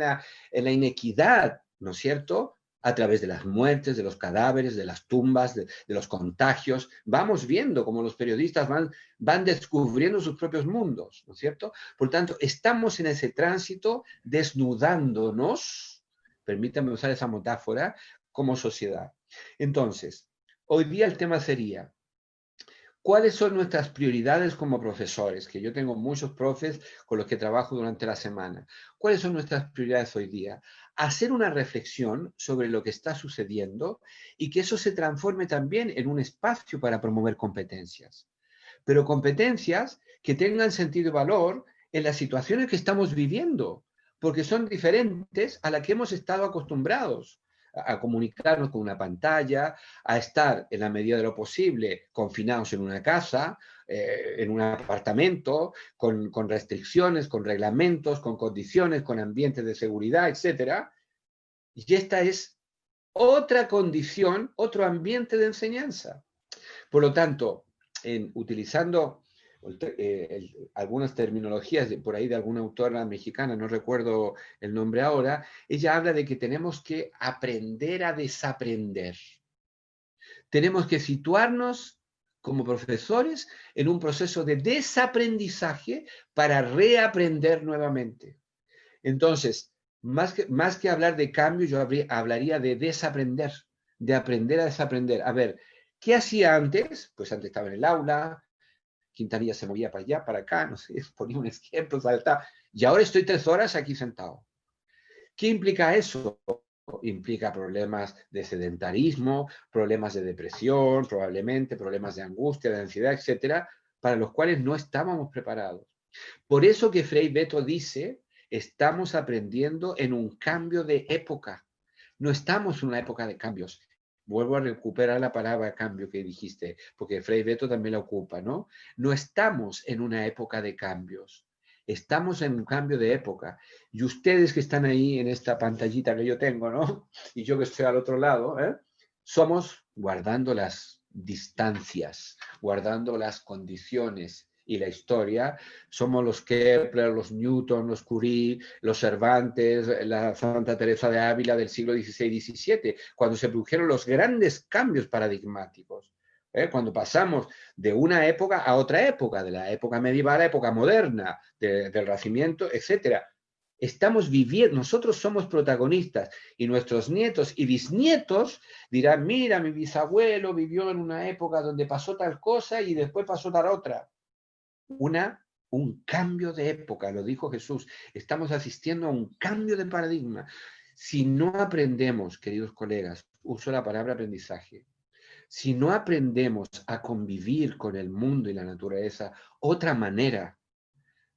la inequidad, ¿no es cierto?, a través de las muertes, de los cadáveres, de las tumbas, de los contagios. Vamos viendo cómo los periodistas van descubriendo sus propios mundos, ¿no es cierto? Por tanto, estamos en ese tránsito desnudándonos, permítanme usar esa metáfora, como sociedad. Entonces, hoy día el tema sería, ¿Cuáles son nuestras prioridades como profesores? Que yo tengo muchos profes con los que trabajo durante la semana. ¿Cuáles son nuestras prioridades hoy día? Hacer una reflexión sobre lo que está sucediendo y que eso se transforme también en un espacio para promover competencias. Pero competencias que tengan sentido y valor en las situaciones que estamos viviendo, porque son diferentes a las que hemos estado acostumbrados a comunicarnos con una pantalla, a estar en la medida de lo posible confinados en una casa, en un apartamento, con restricciones, con reglamentos, con condiciones, con ambientes de seguridad, etc. Y esta es otra condición, otro ambiente de enseñanza. Por lo tanto, utilizando algunas terminologías por ahí de alguna autora mexicana, no recuerdo el nombre ahora, ella habla de que tenemos que aprender a desaprender. Tenemos que situarnos como profesores en un proceso de desaprendizaje para reaprender nuevamente. Entonces, más que hablar de cambio, yo hablaría de desaprender, de aprender a desaprender. A ver, ¿qué hacía antes? Pues antes estaba en el aula, Quintanilla se movía para allá, para acá, no sé, ponía un ejemplo, saltaba. Y ahora estoy 3 horas aquí sentado. ¿Qué implica eso? Implica problemas de sedentarismo, problemas de depresión, probablemente problemas de angustia, de ansiedad, etcétera, para los cuales no estábamos preparados. Por eso que Frei Betto dice, estamos aprendiendo en un cambio de época. No estamos en una época de cambios. Vuelvo a recuperar la palabra cambio que dijiste, porque Frei Betto también la ocupa, ¿no? No estamos en una época de cambios. Estamos en un cambio de época. Y ustedes que están ahí en esta pantallita que yo tengo, ¿no? Y yo que estoy al otro lado, somos, guardando las distancias, guardando las condiciones y la historia, somos los Kepler, los Newton, los Curie, los Cervantes, la Santa Teresa de Ávila del siglo XVI y XVII, cuando se produjeron los grandes cambios paradigmáticos, cuando pasamos de una época a otra época, de la época medieval a la época moderna, del Renacimiento, etc. Estamos viviendo, nosotros somos protagonistas y nuestros nietos y bisnietos dirán, mira, mi bisabuelo vivió en una época donde pasó tal cosa y después pasó tal otra. Un cambio de época, lo dijo Jesús. Estamos asistiendo a un cambio de paradigma. Si no aprendemos, queridos colegas, uso la palabra aprendizaje, si no aprendemos a convivir con el mundo y la naturaleza otra manera,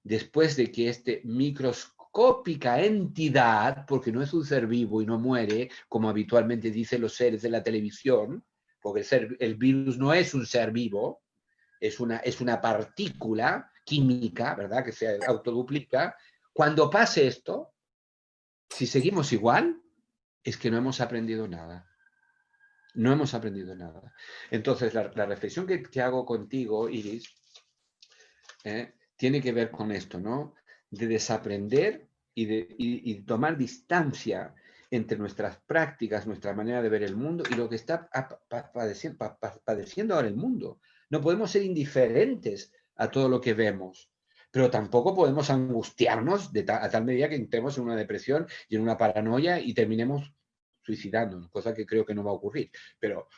después de que esta microscópica entidad, porque no es un ser vivo y no muere, como habitualmente dicen los seres de la televisión, porque el virus no es un ser vivo, es una partícula química, ¿verdad?, que se autoduplica. Cuando pase esto, si seguimos igual, es que no hemos aprendido nada. No hemos aprendido nada. Entonces, la reflexión que hago contigo, Iris, tiene que ver con esto, ¿no? De desaprender y tomar distancia entre nuestras prácticas, nuestra manera de ver el mundo y lo que está padeciendo ahora el mundo. No podemos ser indiferentes a todo lo que vemos, pero tampoco podemos angustiarnos a tal medida que entremos en una depresión y en una paranoia y terminemos suicidándonos, cosa que creo que no va a ocurrir, pero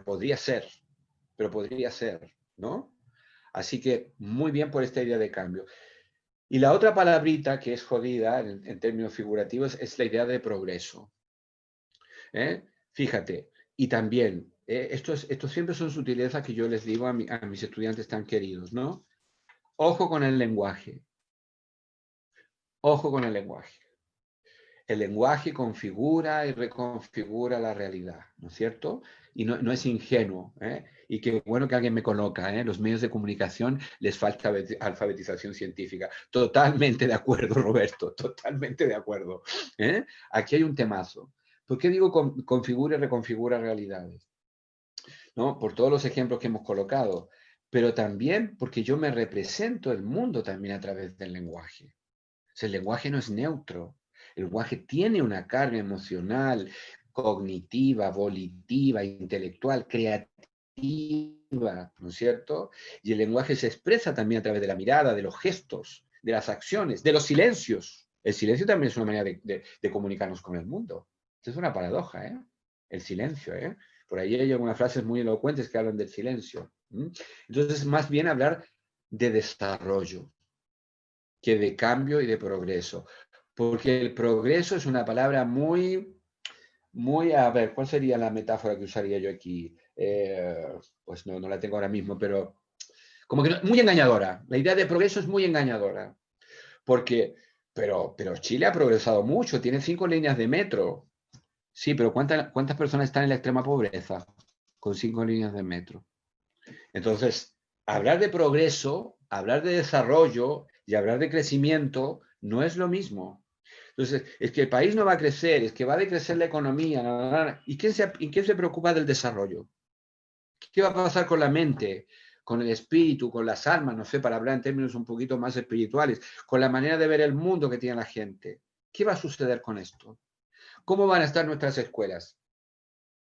podría ser, ¿no? Así que muy bien por esta idea de cambio. Y la otra palabrita que es jodida en términos figurativos es la idea de progreso. Fíjate, y también, esto siempre son sutilezas que yo les digo a mis estudiantes tan queridos, ¿no? Ojo con el lenguaje. Ojo con el lenguaje. El lenguaje configura y reconfigura la realidad, ¿no es cierto? Y no es ingenuo, y qué bueno que alguien me coloca, los medios de comunicación les falta alfabetización científica. Totalmente de acuerdo, Roberto, totalmente de acuerdo. Aquí hay un temazo. ¿Por qué digo configura y reconfigura realidades? ¿No? Por todos los ejemplos que hemos colocado, pero también porque yo me represento el mundo también a través del lenguaje. O sea, el lenguaje no es neutro. El lenguaje tiene una carga emocional, cognitiva, volitiva, intelectual, creativa, ¿no es cierto? Y el lenguaje se expresa también a través de la mirada, de los gestos, de las acciones, de los silencios. El silencio también es una manera de comunicarnos con el mundo. Esto es una paradoja, El silencio, Por ahí hay algunas frases muy elocuentes que hablan del silencio. Entonces, más bien hablar de desarrollo que de cambio y de progreso. Porque el progreso es una palabra muy, a ver, ¿cuál sería la metáfora que usaría yo aquí? Pues no la tengo ahora mismo, pero como que muy engañadora. La idea de progreso es muy engañadora. Porque, pero Chile ha progresado mucho, tiene 5 líneas de metro. Sí, pero ¿cuántas personas están en la extrema pobreza con 5 líneas de metro? Entonces, hablar de progreso, hablar de desarrollo y hablar de crecimiento no es lo mismo. Entonces, es que el país no va a crecer, es que va a decrecer la economía. ¿Y quién se preocupa del desarrollo? ¿Qué va a pasar con la mente, con el espíritu, con las almas? No sé, para hablar en términos un poquito más espirituales, con la manera de ver el mundo que tiene la gente. ¿Qué va a suceder con esto? ¿Cómo van a estar nuestras escuelas?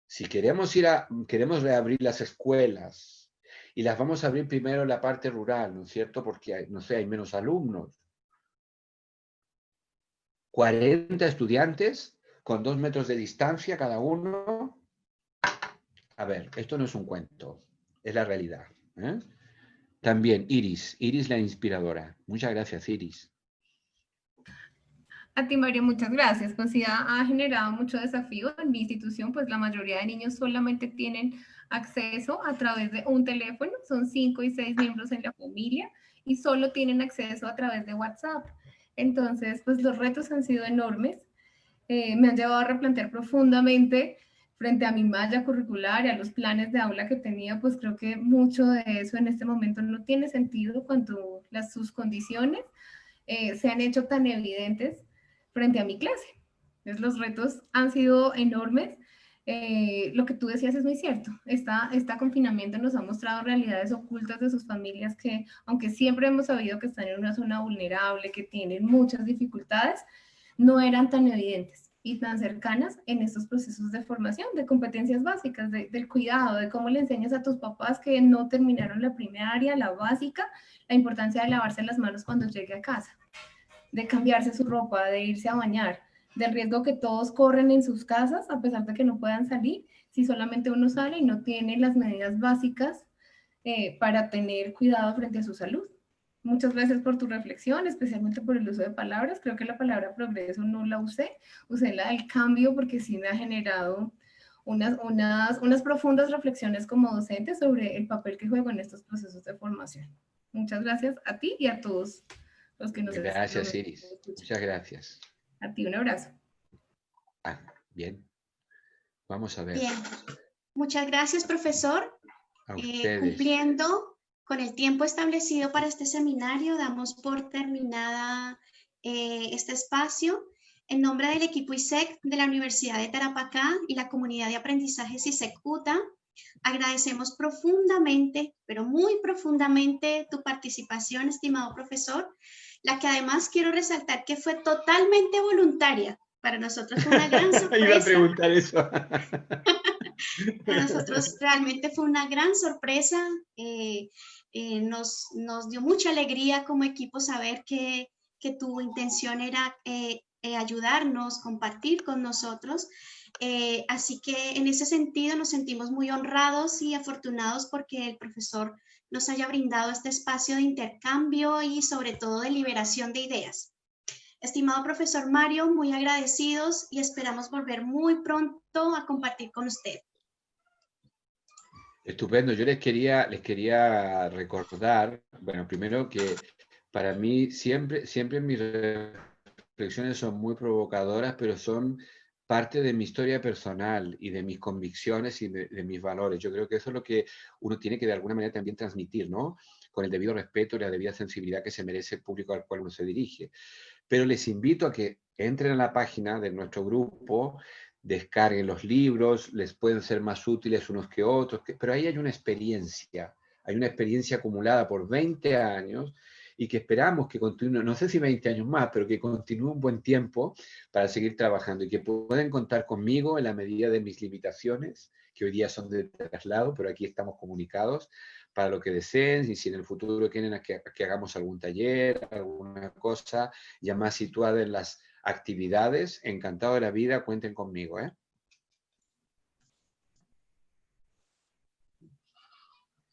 Si queremos reabrir las escuelas y las vamos a abrir primero en la parte rural, ¿no es cierto? Porque, hay menos alumnos. 40 estudiantes con 2 metros de distancia cada uno. A ver, esto no es un cuento, es la realidad. También Iris la inspiradora. Muchas gracias, Iris. A ti, María, muchas gracias. Pues sí, ha generado mucho desafío. En mi institución, pues la mayoría de niños solamente tienen acceso a través de un teléfono. Son 5 y 6 miembros en la familia y solo tienen acceso a través de WhatsApp. Entonces, pues los retos han sido enormes. Me han llevado a replantear profundamente frente a mi malla curricular y a los planes de aula que tenía, pues creo que mucho de eso en este momento no tiene sentido cuando sus condiciones se han hecho tan evidentes frente a mi clase. Entonces, los retos han sido enormes. Lo que tú decías es muy cierto. Este confinamiento nos ha mostrado realidades ocultas de sus familias que, aunque siempre hemos sabido que están en una zona vulnerable, que tienen muchas dificultades, no eran tan evidentes y tan cercanas en estos procesos de formación, de competencias básicas, del cuidado, de cómo le enseñas a tus papás que no terminaron la primaria, la básica, la importancia de lavarse las manos cuando llegue a casa, de cambiarse su ropa, de irse a bañar, del riesgo que todos corren en sus casas a pesar de que no puedan salir, si solamente uno sale y no tiene las medidas básicas para tener cuidado frente a su salud. Muchas gracias por tu reflexión, especialmente por el uso de palabras. Creo que la palabra progreso no la usé la del cambio porque sí me ha generado unas profundas reflexiones como docente sobre el papel que juego en estos procesos de formación. Muchas gracias a ti y a todos los que nos están. Gracias, Iris. Muchas gracias. A ti un abrazo. Bien. Vamos a ver. Bien. Muchas gracias, profesor. A ustedes. Cumpliendo con el tiempo establecido para este seminario, damos por terminada este espacio. En nombre del equipo ISEC de la Universidad de Tarapacá y la comunidad de aprendizajes ISEC-UTA, agradecemos profundamente, pero muy profundamente, tu participación, estimado profesor, la que además quiero resaltar que fue totalmente voluntaria. Para nosotros fue una gran sorpresa. Iba a preguntar eso. Para nosotros realmente fue una gran sorpresa. Nos dio mucha alegría como equipo saber que tu intención era ayudarnos, compartir con nosotros. Así que en ese sentido nos sentimos muy honrados y afortunados porque el profesor nos haya brindado este espacio de intercambio y sobre todo de liberación de ideas. Estimado profesor Mario, muy agradecidos y esperamos volver muy pronto a compartir con usted. Estupendo. Yo les quería recordar, bueno, primero que para mí siempre mis reflexiones son muy provocadoras, pero son parte de mi historia personal y de mis convicciones y de mis valores. Yo creo que eso es lo que uno tiene que de alguna manera también transmitir, ¿no? Con el debido respeto y la debida sensibilidad que se merece el público al cual uno se dirige. Pero les invito a que entren a la página de nuestro grupo, descarguen los libros, les pueden ser más útiles unos que otros, pero ahí hay una experiencia acumulada por 20 años y que esperamos que continúe, no sé si 20 años más, pero que continúe un buen tiempo para seguir trabajando y que pueden contar conmigo en la medida de mis limitaciones, que hoy día son de traslado, pero aquí estamos comunicados para lo que deseen y si en el futuro quieren que hagamos algún taller, alguna cosa ya más situada en las actividades, encantado de la vida, cuenten conmigo, ¿eh?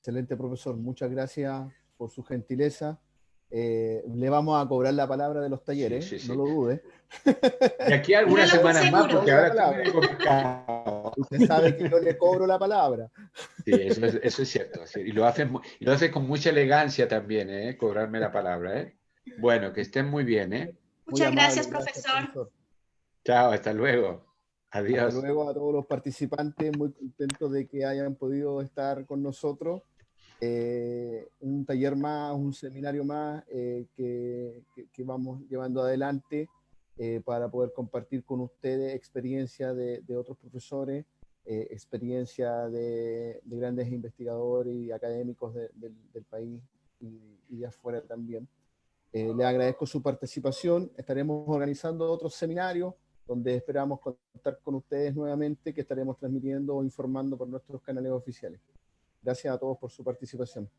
Excelente, profesor. Muchas gracias por su gentileza. Le vamos a cobrar la palabra de los talleres, sí, sí. No lo dude. Y aquí algunas semanas más, porque ahora estoy complicado. Usted sabe que yo le cobro la palabra. Sí, eso es cierto. Sí. Y lo hace con mucha elegancia también, cobrarme la palabra. Bueno, que estén muy bien. Muchas gracias, profesor. Chao, hasta luego. Adiós. Hasta luego a todos los participantes, muy contentos de que hayan podido estar con nosotros. Un taller más, un seminario más que vamos llevando adelante para poder compartir con ustedes experiencia de otros profesores, experiencia de grandes investigadores y académicos del país y de afuera también. Les agradezco su participación. Estaremos organizando otros seminarios donde esperamos contar con ustedes nuevamente, que estaremos transmitiendo o informando por nuestros canales oficiales. Gracias a todos por su participación.